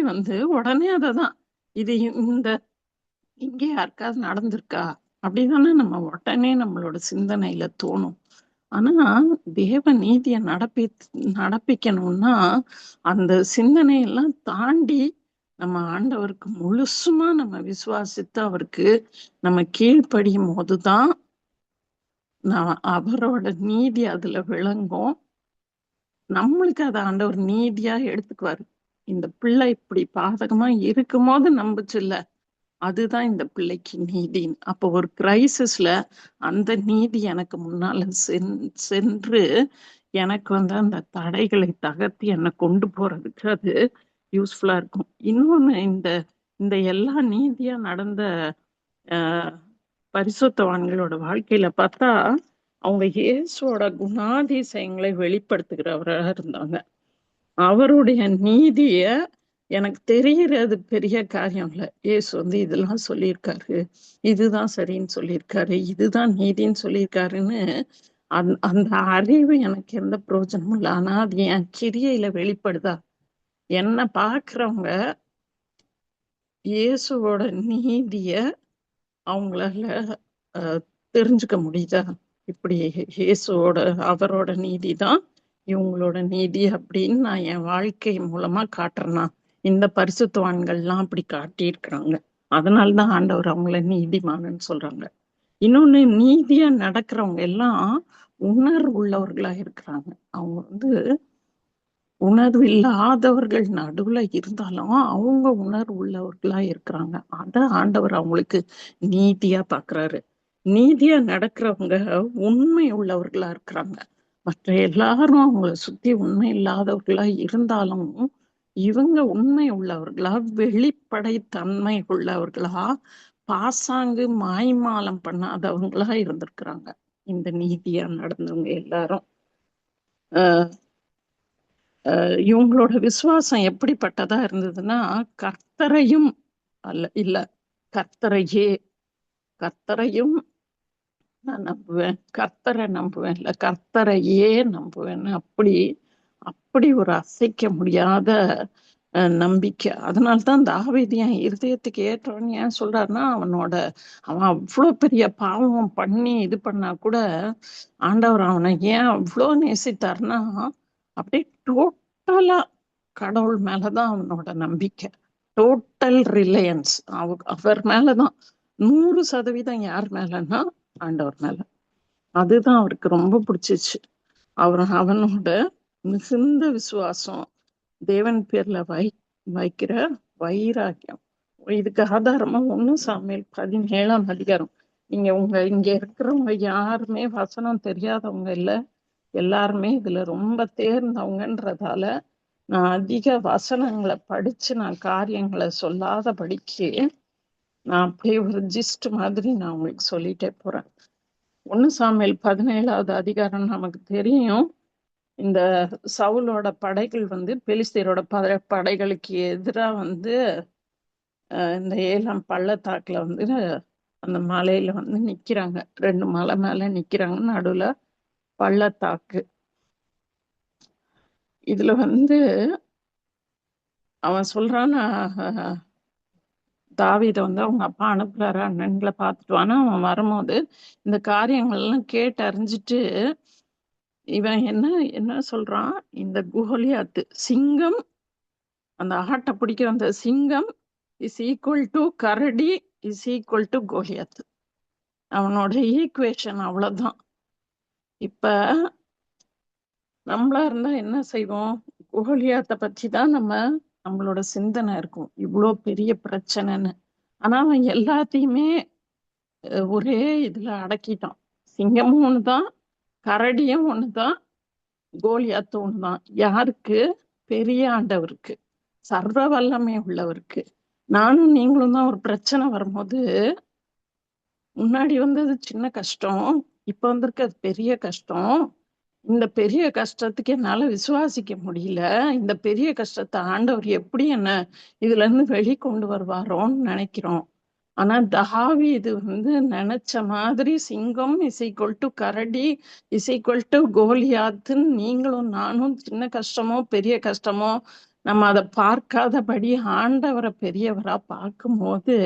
உடனே அததான் இது இந்த இங்கே யாருக்காவது நடந்திருக்கா அப்படிதானே நம்ம உடனே நம்மளோட சிந்தனையில தோணும். ஆனா தேவ நீதிய நடப்பிக்கணும்னா அந்த சிந்தனையெல்லாம் தாண்டி நம்ம ஆண்டவருக்கு முழுசுமா நம்ம விசுவாசித்து அவருக்கு நம்ம கீழ்ப்படியும் போதுதான் அவரோட நீதி அதுல விளங்கும். நம்மளுக்கு அதை ஆண்டவர் நீதியா எடுத்துக்குவாரு. இந்த பிள்ளை இப்படி பாதகமா இருக்கும் போது நம்புச்சு இல்ல, அதுதான் இந்த பிள்ளைக்கு நீதின்னு. அப்போ ஒரு கிரைசிஸ்ல அந்த நீதி எனக்கு முன்னால சென்று எனக்கு அந்த தடைகளை தகர்த்தி என்னை கொண்டு போறதுக்கு அது யூஸ்ஃபுல்லா இருக்கும். இன்னொன்னு, இந்த எல்லா நீதியா நடந்த பரிசுத்தவான்களோட வாழ்க்கையில பார்த்தா அவங்க இயேசுவோட குணாதிசயங்களை வெளிப்படுத்துகிறவராக இருந்தாங்க. அவருடைய நீதிய எனக்கு தெரிகிறது பெரிய காரியம் இல்ல. இயேசு இதெல்லாம் சொல்லியிருக்காரு, இதுதான் சரின்னு சொல்லியிருக்காரு, இதுதான் நீதின்னு சொல்லியிருக்காருன்னு அந்த அறிவு எனக்கு எந்த பிரயோஜனமும் இல்லை. ஆனா அது என் கிரியையில வெளிப்படுதா? என்ன பாக்குறவங்க இயேசுவோட நீதிய அவங்களால தெரிஞ்சுக்க முடியுதா? இப்படி இயேசுவோட அவரோட நீதி தான் இவங்களோட நீதி அப்படின்னு நான் என் வாழ்க்கை மூலமா காட்டுறேன்னா, இந்த பரிசுத்தவான்கள்லாம் அப்படி காட்டியிருக்கிறாங்க. அதனாலதான் ஆண்டவர் அவங்கள நீதிமானன்னு சொல்றாங்க. இன்னொன்னு, நீதியா நடக்கிறவங்க எல்லாம் உணர்வு உள்ளவர்களா இருக்கிறாங்க. அவங்க உணர்வு இல்லாதவர்கள் நடுவுல இருந்தாலும் அவங்க உணர்வு உள்ளவர்களா இருக்கிறாங்க. அத ஆண்டவர் அவங்களுக்கு நீதியா பாக்குறாரு. நீதியா நடக்கிறவங்க உண்மை உள்ளவர்களா இருக்கிறாங்க. மற்ற எல்லாரும் அவங்கள சுத்தி உண்மை இல்லாதவர்களா இருந்தாலும் இவங்க உண்மை உள்ளவர்களா, வெளிப்படை தன்மை உள்ளவர்களா, பாசாங்கு மாய்மாலம் பண்ணாதவங்களா இருந்திருக்கிறாங்க இந்த நீதியா நடந்தவங்க எல்லாரும். இவங்களோட விசுவாசம் எப்படிப்பட்டதா இருந்ததுன்னா, கர்த்தரையும் இல்ல கர்த்தரையும் நான் நம்புவேன், கர்த்தரை நம்புவேன், இல்ல கர்த்தரையே நம்புவேன்னு அப்படி ஒரு அசைக்க முடியாத நம்பிக்கை. அதனால்தான் தாவீது என் இருதயத்துக்கு ஏற்றவன் ஏன் சொல்றாருன்னா, அவன் அவ்வளோ பெரிய பாவம் பண்ணி இது பண்ணா கூட ஆண்டவர் அவனை ஏன் அவ்வளோ நேசித்தார்னா, அப்படியே டோட்டலா கடவுள் மேலதான் அவனோட நம்பிக்கை. டோட்டல் ரிலையன்ஸ் அவர் மேலதான். 100% யார் மேலன்னா ஆண்டவர் மேல. அதுதான் அவருக்கு ரொம்ப பிடிச்சிச்சு. அவனோட மிகுந்த விசுவாசம், தேவன் பேர்ல வைக்கிற வைராக்கியம். இதுக்கு ஆதாரமா 1 சாமுவேல் 17ஆம் அதிகாரம். இங்க இருக்கிறவங்க யாருமே வசனம் தெரியாதவங்க இல்ல, எல்லாருமே இதுல ரொம்ப தேர்ந்தவங்கன்றதால நான் அதிக வசனங்களை படிச்சு நான் காரியங்களை சொல்லாதபடிக்கு நான் அப்படியே ஒரு ஜிஸ்ட் மாதிரி நான் உங்களுக்கு சொல்லிட்டே போறேன். 1 சாமுவேல் 17ஆவது அதிகாரம் நமக்கு தெரியும். இந்த சவுலோட படைகள் பெலிஸ்தீரோட படைகளுக்கு எதிரா இந்த ஏலாம் பள்ளத்தாக்குல அந்த மலையில நிக்கிறாங்க. 2 மலை மேல நிக்கிறாங்க, நடுவுல பள்ளத்தாக்கு. இதுல அவன் சொல்றான், தாவீதை அவங்க அப்பா அனுப்புறாரு அண்ணன்களை பார்த்துட்டு வானா. அவன் வரும்போது இந்த காரியங்கள்லாம் கேட்டு அறிஞ்சிட்டு இவன் என்ன சொல்றான், இந்த கோலியாத்து சிங்கம், அந்த ஆட்டை பிடிக்கிற அந்த சிங்கம் இஸ் ஈக்குவல் டு கரடி இஸ் ஈக்குவல் டு கோலியாத்து. அவனோட ஈக்குவேஷன் அவ்வளவுதான். இப்ப நம்மளா இருந்தா என்ன செய்வோம்? கோலியாத்தை பத்தி தான் நம்மளோட சிந்தனை இருக்கும், இவ்வளோ பெரிய பிரச்சனைன்னு. ஆனா அவன் எல்லாத்தையுமே ஒரே இதுல அடக்கிட்டான். சிங்கமும் ஒண்ணுதான், கரடியும் ஒண்ணுதான், கோலியாத்து ஒண்ணுதான். யாருக்கு? பெரிய ஆண்டவருக்கு, சர்வ வல்லமை உள்ளவருக்கு. நானும் நீங்களும் தான் ஒரு பிரச்சனை வரும்போது, முன்னாடி வந்தது சின்ன கஷ்டம், இப்ப வந்திருக்கிறது பெரிய கஷ்டம். இந்த பெரிய கஷ்டத்துக்கு என்னால விசுவாசிக்க முடியல. இந்த பெரிய கஷ்டத்தை ஆண்டவர் எப்படி என்ன இதுல இருந்து வெளிக்கொண்டு வருவாரோன்னு நினைக்கிறோம். ஆனா தாவீது நினைச்ச மாதிரி சிங்கம் இஸ் ஈக்குவல் டு கரடி இஸ் ஈக்குவல் டு கோலியாத்துன்னு நீங்களும் நானும் சின்ன கஷ்டமோ பெரிய கஷ்டமோ நம்ம அதை பார்க்காதபடி ஆண்டவரை பெரியவரா பார்க்கும்போது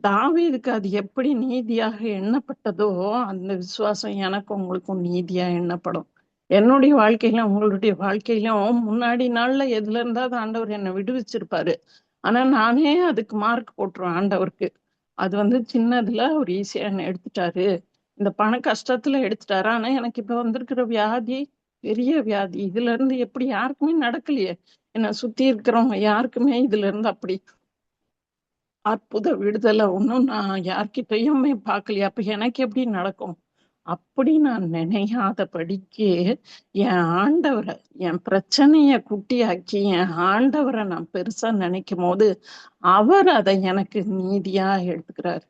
தாவீதுக்கு அது எப்படி நீதியாக எண்ணப்பட்டதோ அந்த விசுவாசம் எனக்கும் உங்களுக்கும் நீதியா எண்ணப்படும். என்னுடைய வாழ்க்கையிலும் உங்களுடைய வாழ்க்கையிலும் முன்னாடி நாள்ல எதுல இருந்தாவது ஆண்டவர் என்னை விடுவிச்சிருப்பாரு. ஆனா நானே அதுக்கு மார்க் போட்டுருவேன் ஆண்டவருக்கு. அது சின்னதுல அவர் ஈஸியா என்னை எடுத்துட்டாரு, இந்த பண கஷ்டத்துல எடுத்துட்டாரு. ஆனா எனக்கு இப்ப வந்திருக்கிற வியாதி பெரிய வியாதி. இதுல இருந்து எப்படி யாருக்குமே நடக்கலையே, என்னை சுத்தி இருக்கிறவங்க யாருக்குமே இதுல இருந்து அப்படி அற்புத விடுதலை ஒன்றும் நான் யார்கிட்டயுமே பார்க்கலையே. அப்ப எனக்கு எப்படி நடக்கும்? அப்படி நான் நினையாதபடிக்கு என் ஆண்டவரை, என் பிரச்சனைய குட்டியாக்கி என் ஆண்டவரை நான் பெருசா நினைக்கும் போது அவர் அதை எனக்கு நீதியா எடுத்துக்கிறாரு.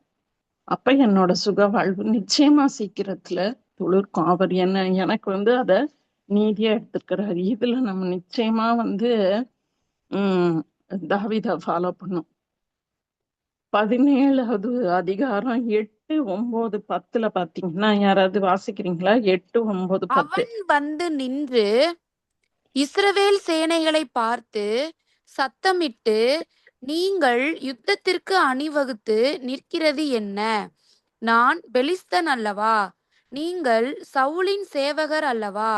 அப்ப என்னோட சுக வாழ்வு நிச்சயமா சீக்கிரத்துல துளிர்க்கும். அவர் எனக்கு அத நீதியா எடுத்துக்கிறாரு. இதுல நம்ம நிச்சயமா உம் தாவீதை ஃபாலோ பண்ணும். 17வது அதிகாரம் 8, 9, 10 பாத்தீங்கன்னா, யாராவது வாசிக்கிறீங்களா? 8, 9, 10. அவன் வந்து நின்று இஸ்ரவேல் சேனைகளை பார்த்து சத்தமிட்டு, நீங்கள் யுத்தத்திற்கு அணிவகுத்து நிற்கிறது என்ன? நான் பெலிஸ்தன் அல்லவா? நீங்கள் சவுலின் சேவகர் அல்லவா?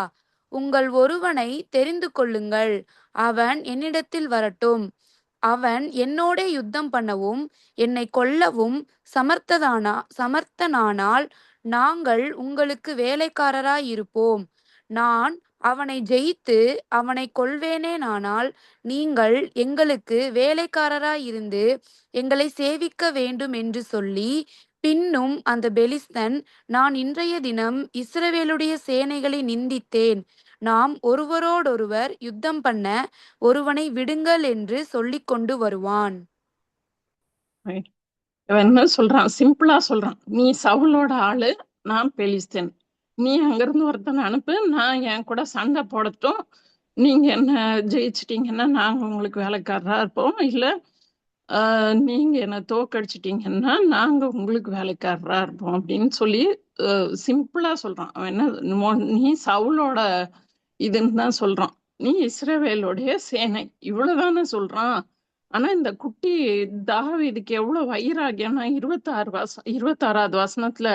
உங்கள் ஒருவனை தெரிந்து கொள்ளுங்கள், அவன் என்னிடத்தில் வரட்டும். அவன் என்னோடே யுத்தம் பண்ணவும் என்னை கொல்லவும் சமர்த்தனானால் நாங்கள் உங்களுக்கு வேலைக்காரராயிருப்போம். நான் அவனை ஜெயித்து அவனை கொல்வேனேனானால் நீங்கள் எங்களுக்கு வேலைக்காரராயிருந்து எங்களை சேவிக்க வேண்டும் என்று சொல்லி, பின்னும் அந்த பெலிஸ்தன், நான் இன்றைய தினம் இஸ்ரவேலுடைய சேனைகளை நிந்தித்தேன். நாம் ஒருவரோடொருவர் யுத்தம் பண்ண ஒருவனை விடுங்கள் என்று சொல்லிக் கொண்டு வருவான். இவன் என்ன சொல்றான்? சிம்பிளா சொல்றான், நீ சவுலோட ஆளு, நான் பெலிஸ்தேன். நீ அங்கிருந்து ஒருத்தனை அனுப்பு, நான் என் கூட சண்டை போடட்டும். நீங்க என்ன ஜெயிச்சிட்டீங்கன்னா நாங்க உங்களுக்கு வேலைக்காரரா இருப்போம், இல்ல நீங்க என்ன தோக்கடிச்சிட்டீங்கன்னா நாங்க உங்களுக்கு வேலைக்காரரா இருப்போம் அப்படின்னு சொல்லி சிம்பிளா சொல்றான். அவன் என்ன, நீ சவுலோட இதுன்னு தான் சொல்றான், நீ இஸ்ரவேலுடைய சேனை, இவ்வளவுதானே சொல்றான். ஆனா இந்த குட்டி தாவீதுக்கு எவ்வளவு வைராகியம்னா 26வது வசனத்துல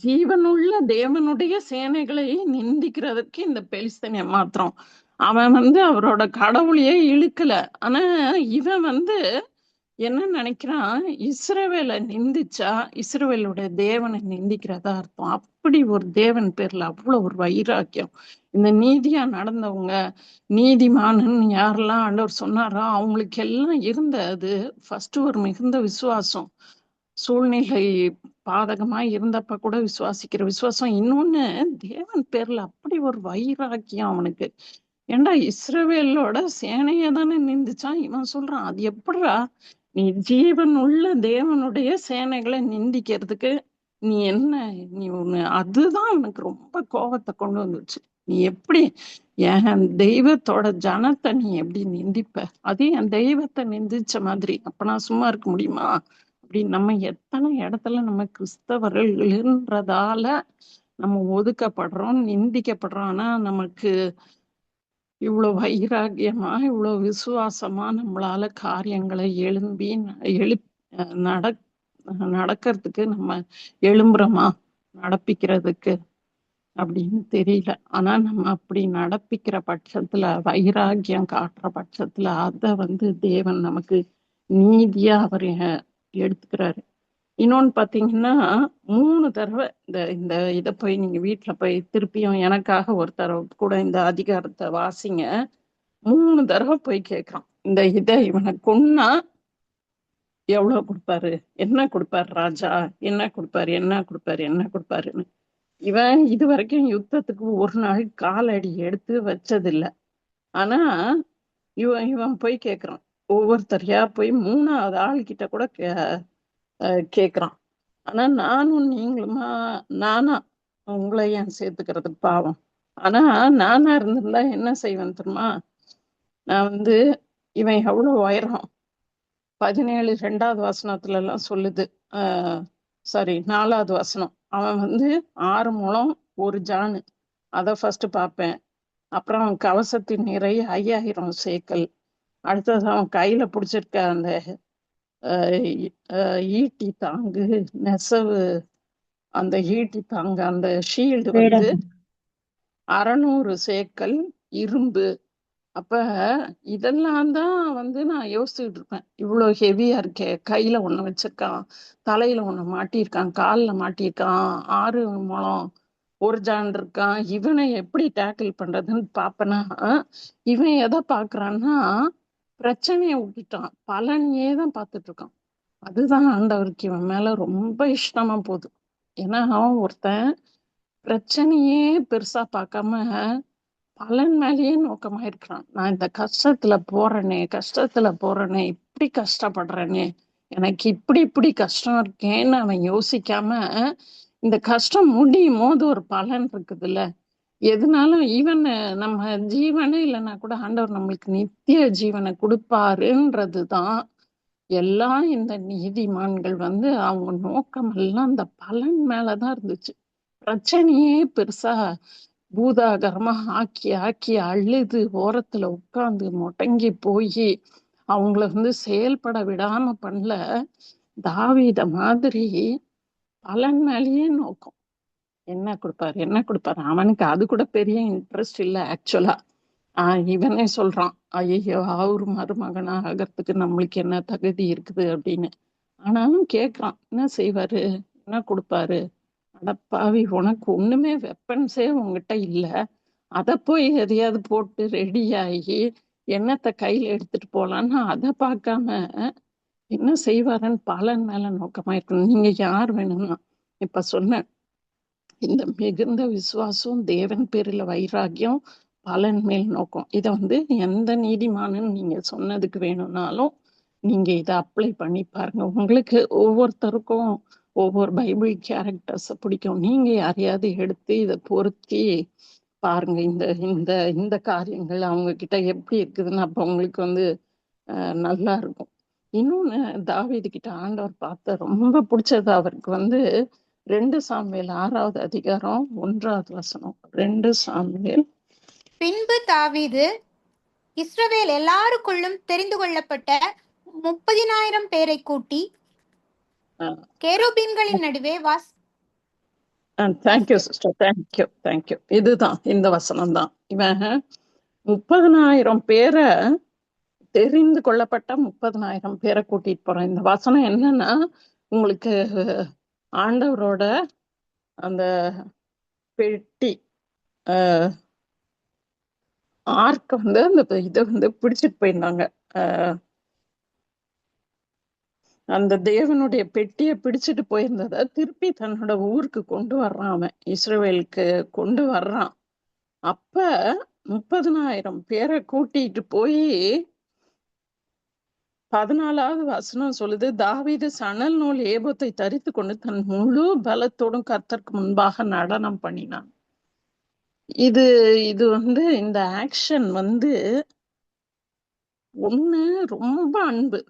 ஜீவனுள்ள தேவனுடைய சேனைகளை நிந்திக்கிறதுக்கு இந்த பெலிஸ்தனை மாத்திரம் அவன் அவரோட கடவுளையே இழுக்கல. ஆனா இவன் என்ன நினைக்கிறான், இஸ்ரவேலை நிந்திச்சா இஸ்ரவேலுடைய தேவனை நிந்திக்கிறதா அர்த்தம். அப்படி ஒரு தேவன் பேர்ல அவ்வளவு ஒரு வைராக்கியம். இந்த நீதியா நடந்தவங்க, நீதிமானன்னு யாரெல்லாம் ஆண்டவர் சொன்னாரோ அவங்களுக்கு எல்லாம் இருந்த அது ஃபர்ஸ்ட் ஒரு மிகுந்த விசுவாசம். சூழ்நிலை பாதகமா இருந்தப்ப கூட விசுவாசிக்கிற விசுவாசம். இன்னொன்னு, தேவன் பேர்ல அப்படி ஒரு வைராக்கியம் அவனுக்கு. ஏண்டா இஸ்ரவேலோட சேனையை தானே நிந்திச்சான். இவன் சொல்றான், அது எப்படிடா நீ ஜீவன் உள்ள தேவனுடைய சேனைகளை நிந்திக்கிறதுக்கு நீ என்ன, நீ ஒண்ணு, அதுதான் எனக்கு ரொம்ப கோபத்தை கொண்டு வந்துச்சு. நீ எப்படி என் தெய்வத்தோட ஜனத்தை நீ எப்படி நிந்திப்ப? அது என் தெய்வத்தை நிந்திச்ச மாதிரி, அப்ப நான் சும்மா இருக்க முடியுமா? அப்படி நம்ம எத்தனை இடத்துல நம்ம கிறிஸ்தவர்கள்ன்றதால நம்ம ஒதுக்கப்படுறோம், நிந்திக்கப்படுறோம். ஆனா நமக்கு இவ்வளவு வைராகியமா இவ்வளவு விசுவாசமா நம்மளால காரியங்களை நடக்கிறதுக்கு நம்ம எழும்புறோமா நடப்பிக்கிறதுக்கு அப்படின்னு தெரியல. ஆனா நம்ம அப்படி நடப்பிக்கிற பட்சத்துல, வைராகியம் காட்டுற பட்சத்துல அத தேவன் நமக்கு நீதியா அவர் எடுத்துக்கிறாரு. இன்னொன்னு பாத்தீங்கன்னா, 3 தடவை இந்த இதை போய் நீங்க வீட்டுல போய் திருப்பியும் எனக்காக ஒரு தடவை கூட இந்த அதிகாரத்தை வாசிங்க. 3 தடவை போய் கேட்கிறான், இந்த இதை இவனை கொன்னா எவ்வளவு கொடுப்பாரு, என்ன கொடுப்பாரு ராஜா, என்ன கொடுப்பாரு, என்ன கொடுப்பாரு, என்ன கொடுப்பாருன்னு. இவன் இது வரைக்கும் யுத்தத்துக்கு ஒரு நாள் காலடி எடுத்து வச்சதில்ல. ஆனா இவன் இவன் போய் கேக்குறான். ஒவ்வொருத்தரையா போய் 3வது ஆள்கிட்ட கூட கேக்குறான். ஆனா நானும் நீங்களுமா, நானா உங்களை ஏன் சேர்த்துக்கிறது பாவம். ஆனா நானா இருந்திருந்தா என்ன செய்வேன் தெரியுமா? நான் வந்து இவன் எவ்வளவு உயரம் 17 2வது வசனத்துல எல்லாம் சொல்லுது. சாரி 4வது வசனம். அவன் வந்து 6 முழம் 1 ஜானு. அத ஃபர்ஸ்ட் பார்ப்பேன். அப்புறம் அவன் கவசத்தின் நிறை 5000 சேக்கல். அடுத்தது அவன் கையில பிடிச்சிருக்க அந்த ஈட்டி தாங்கு நெசவு, அந்த ஈட்டி தாங்க அந்த ஷீல்டு வந்து 600 சேக்கல் இரும்பு. அப்ப இதெல்லாம் தான் வந்து நான் யோசிச்சுட்டு இருப்பேன். இவ்வளவு ஹெவியா இருக்கே, கையில ஒண்ணு வச்சிருக்கான், தலையில ஒண்ணு மாட்டியிருக்கான், கால்ல மாட்டியிருக்கான், 6 முழம் 1 ஜான் இருக்கான், இவனை எப்படி டேக்கிள் பண்றதுன்னு பாப்பனா, இவன் எதை பாக்குறான்னா பிரச்சனையை விட்டுட்டான், பலனையே தான் பார்த்துட்டு இருக்கான். அதுதான் ஆண்டவருக்கு இவன் மேல ரொம்ப இஷ்டமா போகுது. ஏன்னா அவன் ஒருத்தன் பிரச்சனையே பெருசா பார்க்காம பலன் மேலேயே நோக்கமா இருக்கிறான். நான் இந்த கஷ்டத்துல போறேனே, இப்படி கஷ்டப்படுறேனே, எனக்கு இப்படி கஷ்டம் இருக்கேன்னு அவன் யோசிக்காம, இந்த கஷ்டம் முடியும் போது ஒரு பலன் இருக்குதுல்ல, எதுனாலும் ஈவன் நம்ம ஜீவனே இல்லைன்னா கூட ஆண்டவர் நம்மளுக்கு நித்திய ஜீவனை கொடுப்பாருன்றதுதான். எல்லாம் இந்த நீதிமான்கள் வந்து அவங்க நோக்கம் எல்லாம் அந்த பலன் மேலதான் இருந்துச்சு. பிரச்சனையே பெருசா பூதாகரமா ஆக்கி அழுது ஓரத்துல உட்கார்ந்து முடங்கி போய் அவங்கள வந்து செயல்பட விடாம பண்ணல. தாவீத மாதிரி பலன் மேலேயே நோக்கம். என்ன கொடுப்பாரு. அவனுக்கு அது கூட பெரிய இன்ட்ரெஸ்ட் இல்லை ஆக்சுவலா. இவனே சொல்றான், ஐயோ அவரு மருமகனா ஆகிறதுக்கு நம்மளுக்கு என்ன தகுதி இருக்குது அப்படின்னு. ஆனாலும் கேக்குறான், என்ன செய்வாரு, என்ன கொடுப்பாரு. அடப்பாவி, உனக்கு ஒண்ணுமே வெப்பன்ஸே உங்ககிட்ட இல்ல, அத போய் எதையாவது போட்டு ரெடி ஆகி என்னத்தை கையில எடுத்துட்டு போலான்னு அதை பார்க்காம என்ன செய்வாருன்னு பலன் மேல நோக்கமா இருக்கணும். நீங்க யார் வேணும்னா இப்ப சொன்ன இந்த மிகுந்த விசுவாசம், தேவன் பேரில் வைராக்கியம், பலன் மேல் நோக்கம், இதை வந்து எந்த நீதிமானுன்னு நீங்க சொன்னதுக்கு வேணும்னாலும் நீங்க இதை அப்ளை பண்ணி பாருங்க. உங்களுக்கு ஒவ்வொருத்தருக்கும் ஒவ்வொரு பைபிள் கேரக்டர்ஸை பிடிக்கும். நீங்க யாரையாவது எடுத்து இதை பொருத்தி பாருங்க. இந்த இந்த இந்த காரியங்கள் அவங்க கிட்ட எப்படி இருக்குதுன்னு அப்ப உங்களுக்கு வந்து நல்லா இருக்கும். இன்னொன்னு, தாவீது கிட்ட ஆண்டவர் பார்த்த ரொம்ப பிடிச்சது அவருக்கு வந்து 2 சாமுவேல் 6வது அதிகாரம் 1வது வசனம். 2 சாமுவேல். பின்பு தாவீது இஸ்ரவேல் எல்லாருக்குள்ளும் தெரிந்து கொள்ளப்பட்ட 30,000 பேரை கூட்டி கேருபீன்களின் நடுவே தேங்க்யூ சிஸ்டர், தேங்க்யூ. இதுதான் இந்த வசனம் தான். இவன் 30,000 பேரை, தெரிந்து கொள்ளப்பட்ட 30,000 பேரை கூட்டிட்டு போறான். இந்த வசனம் என்னன்னா, உங்களுக்கு ஆண்டவரோட அந்த பெட்டி ஆர்க்க வந்து அந்த இதை வந்து பிடிச்சிட்டு போயிருந்தாங்க. அந்த தேவனுடைய பெட்டியை பிடிச்சிட்டு போயிருந்தத திருப்பி தன்னோட ஊருக்கு கொண்டு வர்றான். அவன் இஸ்ரவேலுக்கு கொண்டு வர்றான். அப்ப 30,000 பேரை கூட்டிட்டு போய் 14வது வசனம் சொல்லுது, தாவீது சணல் நூல் ஏபத்தை தரித்து கொண்டு தன் முழு பலத்தோடும் கர்த்தருக்கு முன்பாக நடனம் பண்ணினான். இது இது வந்து இந்த ஆக்ஷன் வந்து ஒண்ணு ரொம்ப அன்பு,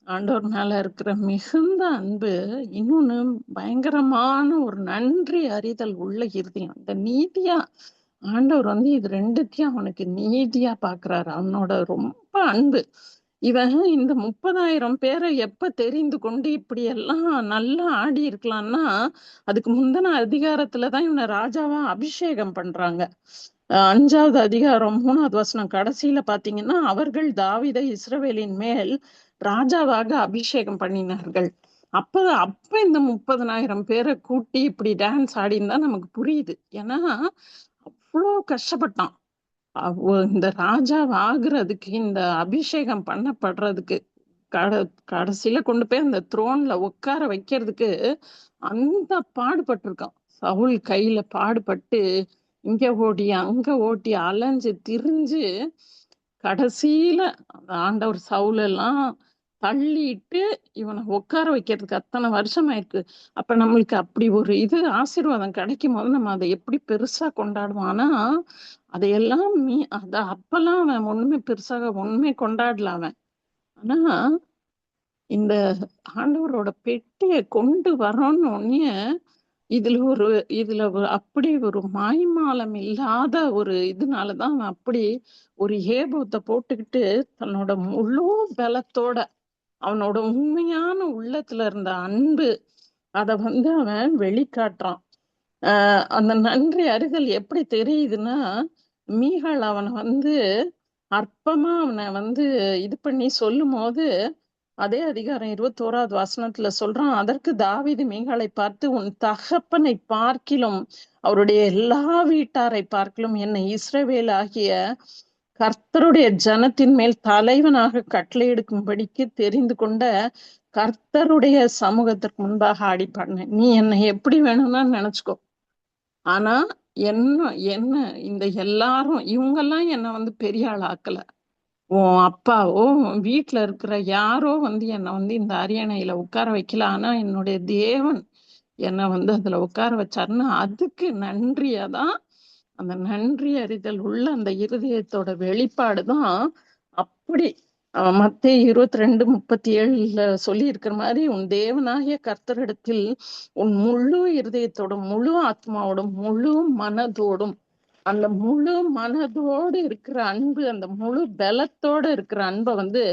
ஆண்டவர் மேல இருக்கிற மிகுந்த அன்பு. இன்னொன்னு பயங்கரமான ஒரு நன்றி அறிதல் உள்ள இருதயம். இந்த நீதியா ஆண்டவர் வந்து இது ரெண்டுத்தையும் அவனுக்கு நீதியா பாக்குறாரு. அவனோட ரொம்ப அன்பு. இவன் இந்த 30,000 பேரை எப்ப தெரிந்து கொண்டு இப்படி எல்லாம் நல்லா ஆடி இருக்கலாம்னா, அதுக்கு முந்தின அதிகாரத்துலதான் இவனை ராஜாவா அபிஷேகம் பண்றாங்க. 5வது அதிகாரம் 3வது வசனம் கடைசியில பாத்தீங்கன்னா, அவர்கள் தாவீதை இஸ்ரவேலின் மேல் ராஜாவாக அபிஷேகம் பண்ணினார்கள். அப்ப இந்த 30,000 பேரை கூட்டி இப்படி டான்ஸ் ஆடின்னு நமக்கு புரியுது. ஏன்னா அவ்வளோ கஷ்டப்பட்டான். இந்த ராஜா ஆகுறதுக்கு, இந்த அபிஷேகம் பண்ணப்படுறதுக்கு கடைசியில கொண்டு போய் அந்த த்ரோன்ல உட்கார வைக்கிறதுக்கு அந்த பாடுபட்டிருக்கான். சவுல் கையில பாடுபட்டு இங்க ஓடி அங்க ஓட்டி அலைஞ்சு திரிஞ்சு கடைசியில அந்த ஆண்டவர் சவுலெல்லாம் தள்ளிட்டு இவனை உட்கார வைக்கிறதுக்கு அத்தனை வருஷம் ஆயிருக்கு. அப்ப நம்மளுக்கு அப்படி ஒரு இது ஆசீர்வாதம் கிடைக்கும் போது நம்ம அதை எப்படி பெருசா கொண்டாடுவோம். ஆனா அதையெல்லாம் அப்பெல்லாம் அவன் ஒண்ணுமே பெருசாக ஒண்ணுமே கொண்டாடல அவன். ஆனா இந்த ஆண்டவரோட பெட்டியை கொண்டு வரோன்னு உடனே இதுல அப்படி ஒரு மாய்மாலம் இல்லாத ஒரு இதனாலதான் அவன் அப்படி ஒரு ஏபத்தை போட்டுக்கிட்டு தன்னோட முழு பலத்தோட அவனோட உண்மையான உள்ளத்துல இருந்த அன்பு அத அவன் வெளிக்காட்டுறான். அந்த நன்றி அறிதல் எப்படி தெரியுதுன்னா, மீகாள் அவனை அற்பமா அவனை இது பண்ணி சொல்லும் போது அதே அதிகாரம் 21வது வசனத்துல சொல்றான். அதற்கு தாவீது மீகாளை பார்த்து, உன் தகப்பனை பார்க்கிலும் அவருடைய எல்லா வீட்டாரை பார்க்கிலும் என்னை இஸ்ரவேல் ஆகிய கர்த்தருடைய ஜனத்தின் மேல் தலைவனாக கட்டளையிடுக்கும்படிக்கு தெரிந்து கொண்ட கர்த்தருடைய சமூகத்திற்கு முன்பாக ஆடிப்பாடினேன். நீ என்னை எப்படி வேணும்னா நினைச்சுக்கோ. ஆனா என்ன இந்த எல்லாரும் இவங்கெல்லாம் என்னை பெரிய ஆள் ஆக்கல. உன் அப்பாவோ வீட்டுல இருக்கிற யாரோ என்னை இந்த அரியணையில உட்கார வைக்கல. ஆனா என்னுடைய தேவன் என்னை அதுல உட்கார வச்சாருன்னா அதுக்கு நன்றியாதான், அந்த நன்றி அறிதல் உள்ள அந்த இருதயத்தோட வெளிப்பாடுதான். அப்படி மத்தேயு 22:37 சொல்லி இருக்கிற மாதிரி, உன் தேவனாகிய கர்த்தரிடத்தில் உன் முழு இருதயத்தோடும் முழு ஆத்மாவோடும் முழு மனதோடும், அந்த முழு மனதோடு இருக்கிற அன்பு, அந்த முழு பலத்தோட இருக்கிற அன்பை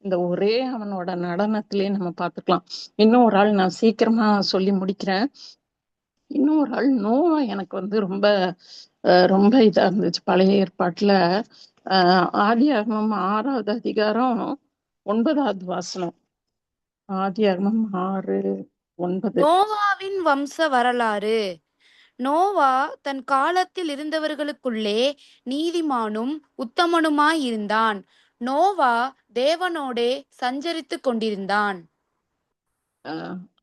இந்த ஒரே அவனோட நடனத்திலே நம்ம பார்த்துக்கலாம். இன்னும் ஒரு ஆள் நான் சீக்கிரமா சொல்லி முடிக்கிறேன். இன்னும் ஒரு ஆள் நோவா எனக்கு ரொம்ப ரொம்ப இதா இருந்துச்சு. பழைய ஏற்பாட்டுல ஆதியாகமம் 6வது அதிகாரம் 9வது வசனம். ஆதியாகமம் 6:9. நோவாவின் வம்ச வரலாறு. நோவா தன் காலத்தில் இருந்தவர்களுக்குள்ளே நீதிமானும் உத்தமனுமாயிருந்தான். நோவா தேவனோடே சஞ்சரித்துக் கொண்டிருந்தான்.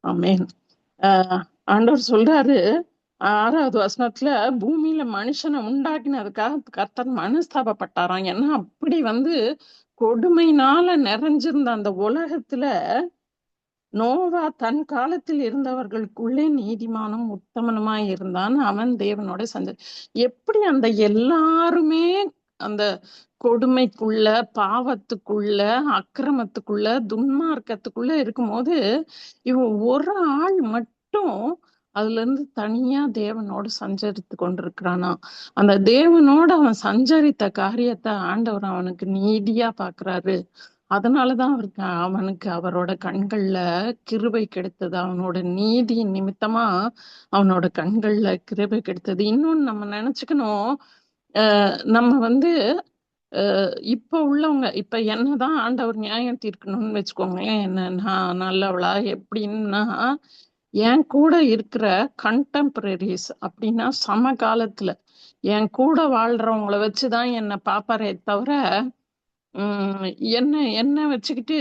ஆமென். ஆண்டவர் சொல்றாரு 6வது வசனத்துல, பூமியில மனுஷனை உண்டாக்கினதுக்காக கர்த்தர் மனஸ்தாபப்பட்டாராம். ஏன்னா அப்படி கொடுமையினால நிறைஞ்சிருந்த அந்த உலகத்துல நோவா தன் காலத்தில் இருந்தவர்களுக்குள்ளே நீதிமானும் உத்தமனுமாய் இருந்தான். அவன் தேவனோட எப்படி அந்த எல்லாருமே அந்த கொடுமைக்குள்ள, பாவத்துக்குள்ள, அக்கிரமத்துக்குள்ள, துன்மார்க்கத்துக்குள்ள இருக்கும்போது இவன் ஒரு ஆள் மட்டும் அதுல இருந்து தனியா தேவனோடு சஞ்சரித்து கொண்டிருக்கிறானா. அந்த தேவனோட அவன் சஞ்சரித்த காரியத்தை ஆண்டவர் அவனுக்கு நீதியா பாக்குறாரு. அதனாலதான் அவனுக்கு அவரோட கண்கள்ல கிருபை கிடைத்தது. அவனோட நீதியின் நிமித்தமா அவனோட கண்கள்ல கிருபை கிடைத்தது. இன்னொன்னு நம்ம நினைச்சுக்கணும், நம்ம இப்ப உள்ளவங்க இப்ப என்னதான் ஆண்டவர் நியாயம் தீர்க்கணும்னு வச்சுக்கோங்களேன், நான் நல்லவளா எப்படின்னா, என் கூட இருக்கிற கண்டெம்பரரிஸ் அப்படின்னா சமகாலத்துல என் கூட வாழ்றவங்கள வச்சுதான் என்னை பாப்பாரே தவிர என்ன வச்சுக்கிட்டு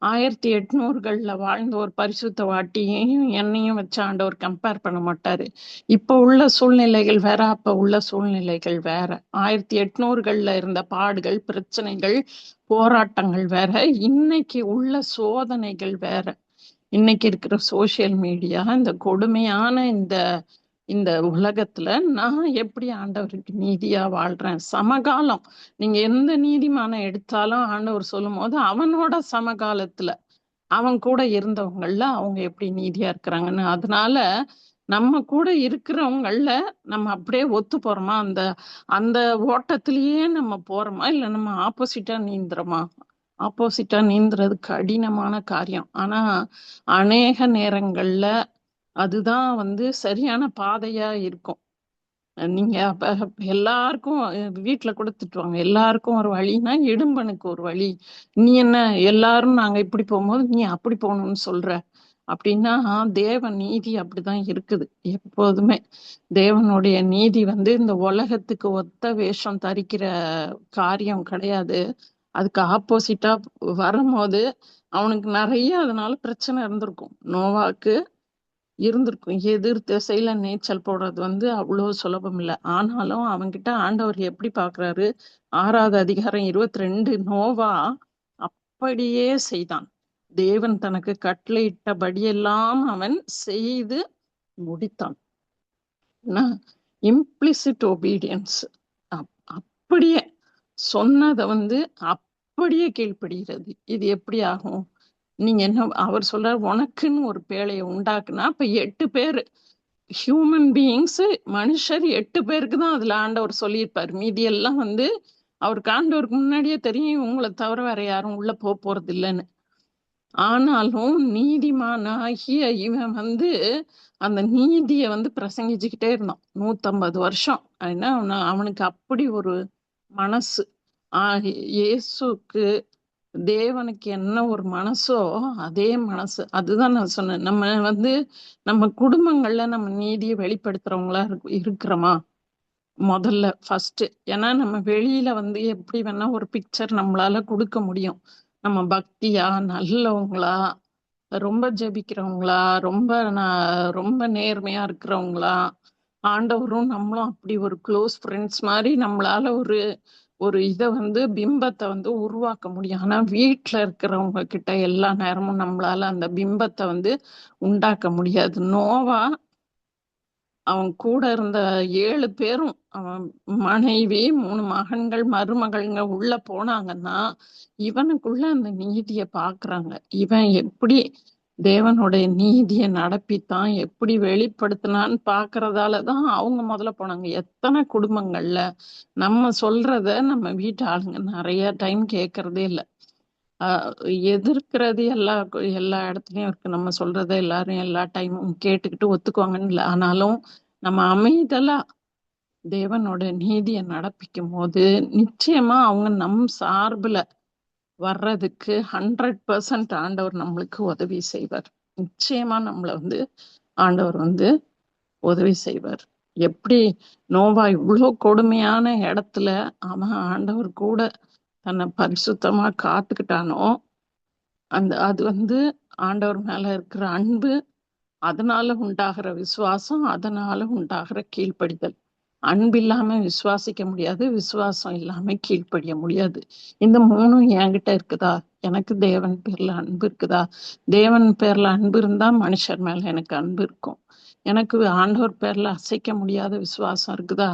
1800கள்ல வாழ்ந்த ஒரு பரிசுத்த வாட்டியையும் என்னையும் வச்சு ஆண்டவர் கம்பேர் பண்ண மாட்டாரு. இப்ப உள்ள சூழ்நிலைகள் வேற, அப்ப உள்ள சூழ்நிலைகள் வேற. 1800கள்ல இருந்த பாடுகள், பிரச்சனைகள், போராட்டங்கள் வேற. இன்னைக்கு உள்ள சோதனைகள் வேற. இன்னைக்கு இருக்கிற சோசியல் மீடியா, இந்த கொடுமையான இந்த உலகத்துல நான் எப்படி ஆண்டவருக்கு நீதியா வாழ்றேன். சமகாலம் நீங்க எந்த நீதிமானை எடுத்தாலும் ஆண்டவர் சொல்லும் போது அவனோட சமகாலத்துல அவன் கூட இருந்தவங்கள்ல அவங்க எப்படி நீதியா இருக்கிறாங்கன்னு. அதனால நம்ம கூட இருக்கிறவங்கள நம்ம அப்படியே ஒத்து போறோமா, அந்த ஓட்டத்திலேயே நம்ம போறோமா, இல்ல நம்ம ஆப்போசிட்டா நீந்துறோமா? ஆப்போசிட்டா நீந்துறது கடினமான காரியம். ஆனா அநேக நேரங்கள்ல அதுதான் சரியான பாதையா இருக்கும். நீங்க அப்ப எல்லாருக்கும் வீட்டுல கூட திட்டுவாங்க, எல்லாருக்கும் ஒரு வழின்னா இடும்பனுக்கு ஒரு வழி. நீ என்ன எல்லாரும் நாங்க இப்படி போகும்போது நீ அப்படி போகணும்னு சொல்ற அப்படின்னா, தேவ நீதி அப்படிதான் இருக்குது. எப்போதுமே தேவனுடைய நீதி இந்த உலகத்துக்கு ஒத்த வேஷம் தரிக்கிற காரியம் கிடையாது. அதுக்கு ஆப்போசிட்டா வரும்போது அவனுக்கு நிறைய அதனால பிரச்சனை இருந்திருக்கும். நோவாக்கு இருந்திருக்கும். எதிர் திசையில நீச்சல் போடுறது அவ்வளோ சுலபம் இல்லை. ஆனாலும் அவன்கிட்ட ஆண்டவர் எப்படி பார்க்கறாரு? 6வது அதிகாரம் 22 நோவா அப்படியே செய்தான். தேவன் தனக்கு கட்டளையிட்டபடியெல்லாம் அவன் செய்து முடித்தான். Implicit obedience. அப்படியே சொன்னதை அப்படியே கீழ்ப்படுகிறது. இது எப்படி ஆகும்? நீங்க என்ன அவர் சொல்றார், உனக்குன்னு ஒரு பேழையை உண்டாக்குனா அப்ப 8 பேர் ஹியூமன் பீயிங்ஸ், மனுஷர் 8 பேருக்கு தான் அதுல ஆண்டவர் சொல்லியிருப்பார். மீதி எல்லாம் அவருக்கு ஆண்டவருக்கு முன்னாடியே தெரியும் உங்களை தவிர வேற யாரும் உள்ள போறது இல்லைன்னு. ஆனாலும் நீதிமானாகிய இவன் அந்த நீதிய பிரசங்கிச்சுக்கிட்டே இருந்தான் 150 வருஷம். ஏன்னா அவனுக்கு அப்படி ஒரு மனசு. இயேசுக்கு தேவனுக்கு என்ன ஒரு மனசோ அதே மனசு. அதுதான் நான் சொன்னேன். நம்ம நம்ம குடும்பங்கள்ல நம்ம நீதியை வெளிப்படுத்துறவங்களா இருக்கிறோமா முதல்ல ஃபர்ஸ்ட். ஏன்னா நம்ம வெளியில எப்படி வேணா ஒரு பிக்சர் நம்மளால கொடுக்க முடியும். நம்ம பக்தியா, நல்லவங்களா, ரொம்ப ஜெபிக்கிறவங்களா, ரொம்ப நேர்மையா இருக்கிறவங்களா, ஆண்டவரும் நம்மளும் அப்படி ஒரு க்ளோஸ் ஃப்ரெண்ட்ஸ் மாதிரி நம்மளால ஒரு இதை பிம்பத்தை உருவாக்க முடியும். ஆனா வீட்டுல இருக்கிறவங்க கிட்ட எல்லா நேரமும் நம்மளால அந்த பிம்பத்தை உண்டாக்க முடியாது. நோவா அவன் கூட இருந்த 7 பேரும், அவன் மனைவி, 3 மகன்கள், மருமகள்ங்க உள்ள போனாங்கன்னா இவனுக்குள்ள அந்த நீதிய பாக்குறாங்க. இவன் எப்படி தேவனுடைய நீதிய நடப்பித்தான், எப்படி வெளிப்படுத்தினான்னு பாக்குறதாலதான் அவங்க முதல்ல போனாங்க. எத்தனை குடும்பங்கள்ல நம்ம சொல்றத நம்ம வீட்டு ஆளுங்க நிறைய டைம் கேட்கறதே இல்லை. எதிர்க்கிறது எல்லா இடத்துலயும் இருக்கு. நம்ம சொல்றத எல்லாரும் எல்லா டைமும் கேட்டுக்கிட்டு ஒத்துக்குவாங்கன்னு இல்லை. ஆனாலும் நம்ம அமைதலா தேவனோட நீதியை நடப்பிக்கும் போது நிச்சயமா அவங்க நம் சார்புல வர்றதுக்கு 100% ஆண்டவர் நம்மளுக்கு உதவி செய்வார். நிச்சயமா நம்மள ஆண்டவர் உதவி செய்வார். எப்படி நோவா இவ்வளோ கொடுமையான இடத்துல அவன் ஆண்டவர் கூட தன்னை பரிசுத்தமா காத்துக்கிட்டானோ, அது ஆண்டவர் மேல இருக்கிற அன்பு, அதனால உண்டாகிற விசுவாசம், அதனால உண்டாகிற கீழ்ப்படிதல். அன்பு இல்லாம விசுவாசிக்க முடியாது, விசுவாசம் இல்லாம கீழ்ப்படிய முடியாது. இந்த 3ம் என்கிட்ட இருக்குதா? எனக்கு தேவன் பேர்ல அன்பு இருக்குதா? தேவன் பேர்ல அன்பு இருந்தா மனுஷர் மேல எனக்கு அன்பு இருக்கும். எனக்கு ஆண்டவர் பேர்ல அசைக்க முடியாத விசுவாசம் இருக்குதா?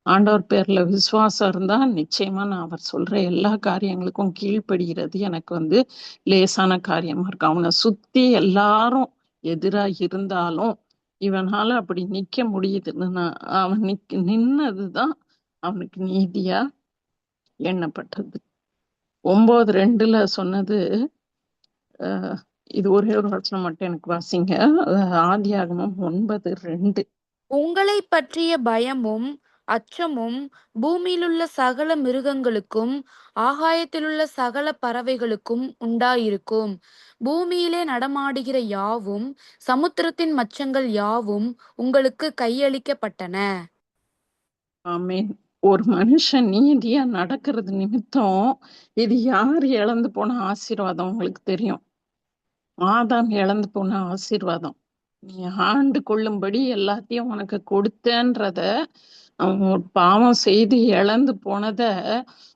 ஆண்டவர் பேர்ல விசுவாசம் இருந்தா நிச்சயமா நான் அவர் சொல்ற எல்லா காரியங்களுக்கும் கீழ்ப்படுகிறது எனக்கு லேசான காரியமா இருக்கும். அவனை சுத்தி எல்லாரும் எதிரா இருந்தாலும் இவனால அப்படி நிக்க முடியுதுன்னு அவன் நின்னதுதான் அவனுக்கு நீதியா எண்ணப்பட்டது. 9:2 சொன்னது. இது ஒரே ஒரு வசனம் மட்டும் எனக்கு வாசிங்க. ஆதியாகமம் 9:2. உங்களை பற்றிய பயமும் அச்சமும் பூமியிலுள்ள சகல மிருகங்களுக்கும் ஆகாயத்திலுள்ள சகல பறவைகளுக்கும் உண்டாயிருக்கும். பூமியிலே நடமாடுகிற யாவும் சமுத்திரத்தின் மச்சங்கள் யாவும் உங்களுக்கு கையளிக்கப்பட்டன. ஆமென். ஒரு மனுஷன் நீதியா நடக்கிறது நிமித்தம் இது யார் இழந்து போன ஆசீர்வாதம் உங்களுக்கு தெரியும். ஆதாம் இழந்து போன ஆசீர்வாதம். நீ ஆண்டு கொள்ளும்படி எல்லாத்தையும் உனக்கு கொடுத்தேன்றத அவன் ஒரு பாவம் செய்து இழந்து போனத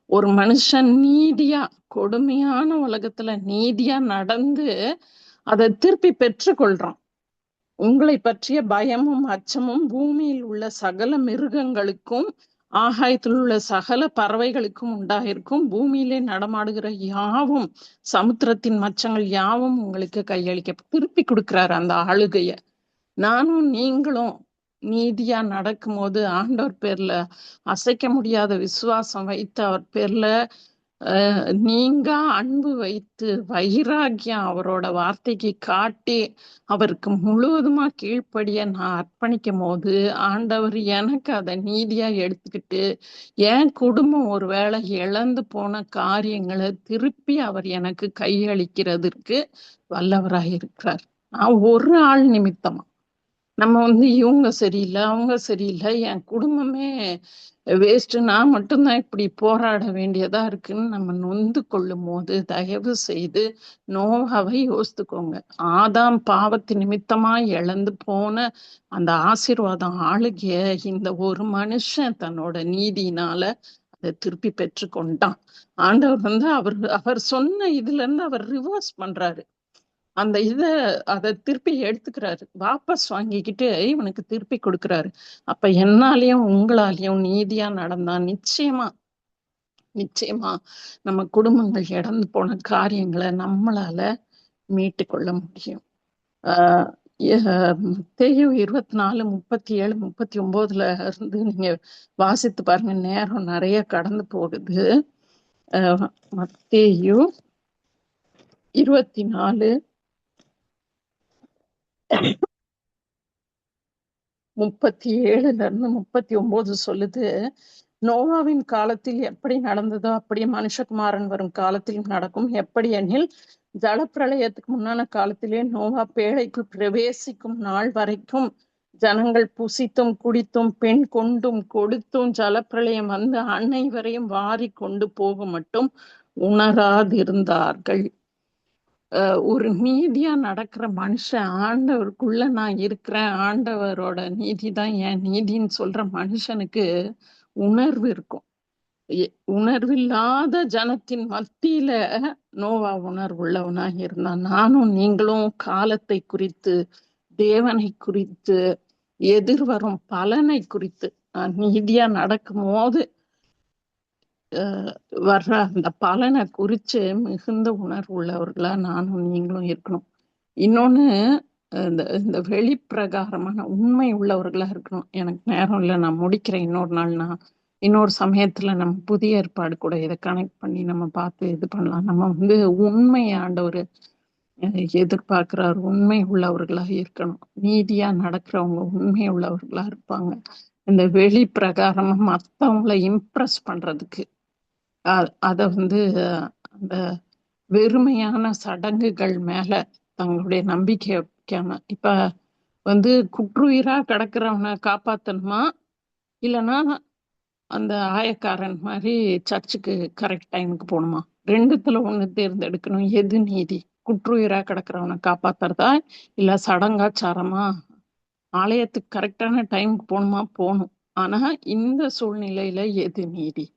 ஒரு மனுஷன் நீதியா, கொடுமையான உலகத்துல நீதியா நடந்து அதை திருப்பி பெற்றுக்கொள்றான். உங்களை பற்றிய பயமும் அச்சமும் பூமியில் உள்ள சகல மிருகங்களுக்கும் ஆகாயத்தில் உள்ள சகல பறவைகளுக்கும் உண்டாயிருக்கும். பூமியிலே நடமாடுகிற யாவும் சமுத்திரத்தின் மச்சங்கள் யாவும் உங்களுக்கு கையளிக்க திருப்பி கொடுக்கிறாரு அந்த ஆளுகைய. நானும் நீங்களும் நீதியா நடக்கும் போது ஆண்டவர் பேர்ல அசைக்க முடியாத விசுவாசம் வைத்து அவர் பேர்ல நீங்க அன்பு வைத்து வைராக்கியம் அவரோட வார்த்தைக்கு காட்டி அவருக்கு முழுவதுமா கீழ்ப்படிய நான் அர்ப்பணிக்கும் போது ஆண்டவர் எனக்கு அதை நீதியா எடுத்துக்கிட்டு என் குடும்பம் ஒருவேளை இழந்து போன காரியங்களை திருப்பி அவர் எனக்கு கையளிக்கிறதுக்கு வல்லவராக இருக்கிறார். நான் ஒரு ஆள் நிமித்தமா நம்ம வந்து இவங்க சரியில்லை, அவங்க சரியில்லை, என் குடும்பமே வேஸ்ட், நான் மட்டும்தான் இப்படி போராட வேண்டியதா இருக்குன்னு நம்ம நொந்து கொள்ளும் போது தயவு செய்து நோவாவை யோசித்துக்கோங்க. ஆதாம் பாவத்து நிமித்தமா இழந்து போன அந்த ஆசீர்வாதம் ஆளுகைய இந்த ஒரு மனுஷன் தன்னோட நீதியினால அதை திருப்பி பெற்று கொண்டான். ஆண்டவர் வந்து அவர் சொன்ன இதுல இருந்து அவர் ரிவர்ஸ் பண்றாரு. அந்த அதை திருப்பி எடுத்துக்கிறாரு, வாபஸ் வாங்கிக்கிட்டு இவனுக்கு திருப்பி கொடுக்கிறாரு. அப்ப என்னாலையும் உங்களாலையும் நீதியா நடந்தா நிச்சயமா நிச்சயமா நம்ம குடும்பங்கள் இழந்து போன காரியங்களை நம்மளால மீட்டு கொள்ள முடியும். ஆஹ் மத்தேயு 24:37, 39 இருந்து நீங்க வாசித்து பாருங்க. நேரம் நிறைய கடந்து போகுது. மத்தேயு 24:37 இருந்து 39 சொல்லுது. நோவாவின் காலத்தில் எப்படி நடந்ததோ அப்படியே மனுஷகுமாரன் வரும் காலத்திலும் நடக்கும். எப்படி எனில், ஜலப்பிரளயத்துக்கு முன்னான காலத்திலே நோவா பேழைக்குள் பிரவேசிக்கும் நாள் வரைக்கும் ஜனங்கள் புசித்தும் குடித்தும் பெண் கொண்டும் கொடுத்தும் ஜலப்பிரளயம் வந்து அனைவரையும் வாரி கொண்டு போக மட்டும் உணராதிருந்தார்கள். ஒரு நீதியா நடக்கிற மனுஷன், ஆண்டவருக்குள்ள நான் இருக்கிறேன், ஆண்டவரோட நீதி தான் என் நீதின்னு சொல்ற மனுஷனுக்கு உணர்வு இருக்கும். உணர்வில்லாத ஜனத்தின் மத்தியில நோவா உணர்வுள்ளவனா இருந்தான். நானும் நீங்களும் காலத்தை குறித்து, தேவனை குறித்து, எதிர்வரும் பலனை குறித்து நீதியா நடக்கும் போது வர்ற அந்த பலனை குறிச்சு மிகுந்த உணர்வு உள்ளவர்களா நானும் நீங்களும் இருக்கணும். இன்னொன்னு, இந்த வெளிப்பிரகாரமான உண்மை உள்ளவர்களா இருக்கணும். எனக்கு நேரம் இல்லை, நான் முடிக்கிறேன். இன்னொரு சமயத்துல நம்ம புதிய ஏற்பாடு கூட இதை கனெக்ட் பண்ணி நம்ம பார்த்து இது பண்ணலாம். நம்ம வந்து உண்மை ஆண்டவர் எதிர்பார்க்கிறார். உண்மை உள்ளவர்களா இருக்கணும். நீதியா நடக்கிறவங்க உண்மை உள்ளவர்களா இருப்பாங்க. இந்த வெளி பிரகாரமா மற்றவங்களை இம்ப்ரெஸ் பண்றதுக்கு அதை வந்து அந்த வெறுமையான சடங்குகள் மேல தங்களுடைய நம்பிக்கை வைக்காம, இப்ப வந்து குற்றுயிரா கிடக்கிறவனை காப்பாத்தணுமா, இல்லைன்னா அந்த ஆயக்காரன் மாதிரி சர்ச்சுக்கு கரெக்ட் டைமுக்கு போகணுமா? ரெண்டுத்துல ஒண்ணு தேர்ந்தெடுக்கணும். எது நீதி? குற்றுயிரா கிடக்கிறவனை காப்பாத்துறதா, இல்ல சடங்காச்சாரமா ஆலயத்துக்கு கரெக்டான டைமுக்கு போகணுமா? போகணும். ஆனா இந்த சூழ்நிலையில எது நீதி?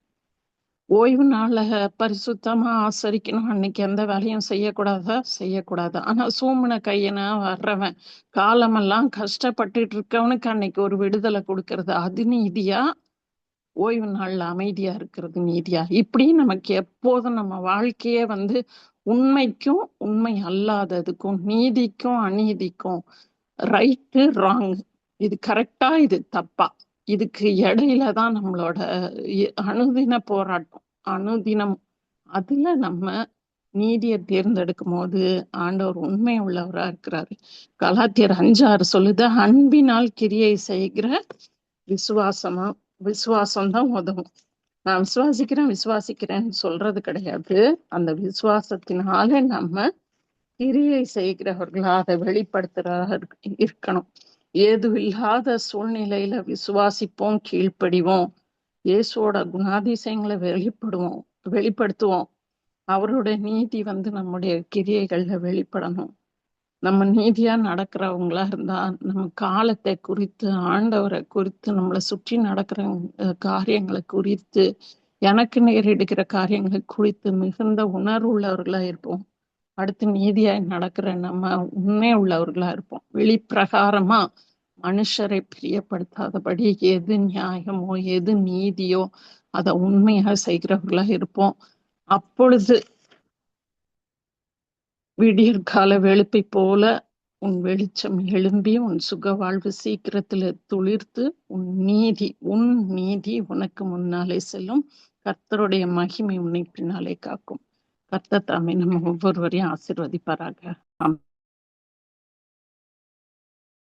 ஓய்வு நாள்ல பரிசுத்தமா ஆசரிக்கணும், அன்னைக்கு எந்த வேலையும் செய்யக்கூடாது. ஆனா சூமன கையனா வர்றவன், காலமெல்லாம் கஷ்டப்பட்டுட்டு இருக்கவனுக்கு அன்னைக்கு ஒரு விடுதலை கொடுக்கறது, அது நீதியா? ஓய்வு நாள்ல அமைதியா இருக்கிறது நீதியா? இப்படி நமக்கு எப்போதும் நம்ம வாழ்க்கையே வந்து உண்மைக்கும் உண்மை அல்லாததுக்கும், நீதிக்கும் அநீதிக்கும், ரைட்டு ராங், இது கரெக்டா இது தப்பா, இதுக்கு இடையில தான் நம்மளோட அனுதின போராட்டம். அனுதினம் அதுல நம்ம நீதியை தேர்ந்தெடுக்கும் போது ஆண்டவர் உண்மை உள்ளவரா இருக்கிறாரு. கலாத்தியர் 5:6 சொல்லுது, அன்பினால் கிரியை செய்கிற விசுவாசம்தான் உதவும். நான் விசுவாசிக்கிறேன்னு சொல்றது கிடையாது. அந்த விசுவாசத்தினால நம்ம கிரியை செய்கிறவர்களா அதை வெளிப்படுத்துறதா இருக்கணும். ஏதுவில்லாத சூழ்நிலையில விசுவாசிப்போம், கீழ்ப்படிவோம், இயேசுவோட குணாதிசயங்களை வெளிப்படுத்துவோம். அவருடைய நீதி வந்து நம்முடைய கிரியைகள்ல வெளிப்படணும். நம்ம நீதியா நடக்கிறவங்களா இருந்தா நம்ம காலத்தை குறித்து, ஆண்டவரை குறித்து, நம்மளை சுற்றி நடக்கிற காரியங்களை குறித்து, எனக்கு நேரிடுகிற காரியங்களை குறித்து மிகுந்த உணர்வு உள்ளவர்களா இருப்போம். அடுத்து நீதியாய் நடக்கிற நம்ம உண்மை உள்ளவர்களா இருப்போம். வெளிப்பிரகாரமா மனுஷரை பிரியப்படுத்தாதபடி எது நியாயமோ எது நீதியோ அதை உண்மையாக செய்கிறவர்களா இருப்போம். அப்பொழுது விடியற் கால வெளுப்பை போல உன் வெளிச்சம் எழும்பி உன் சுக வாழ்வு சீக்கிரத்துல துளிர்த்து உன் நீதி உனக்கு முன்னாலே செல்லும். கர்த்தருடைய மகிமை உன்னை பின்னாலே காக்கும். கர்த்தர் தாமே நம்ம ஒவ்வொருவரையும் ஆசீர்வதிப்பாராக.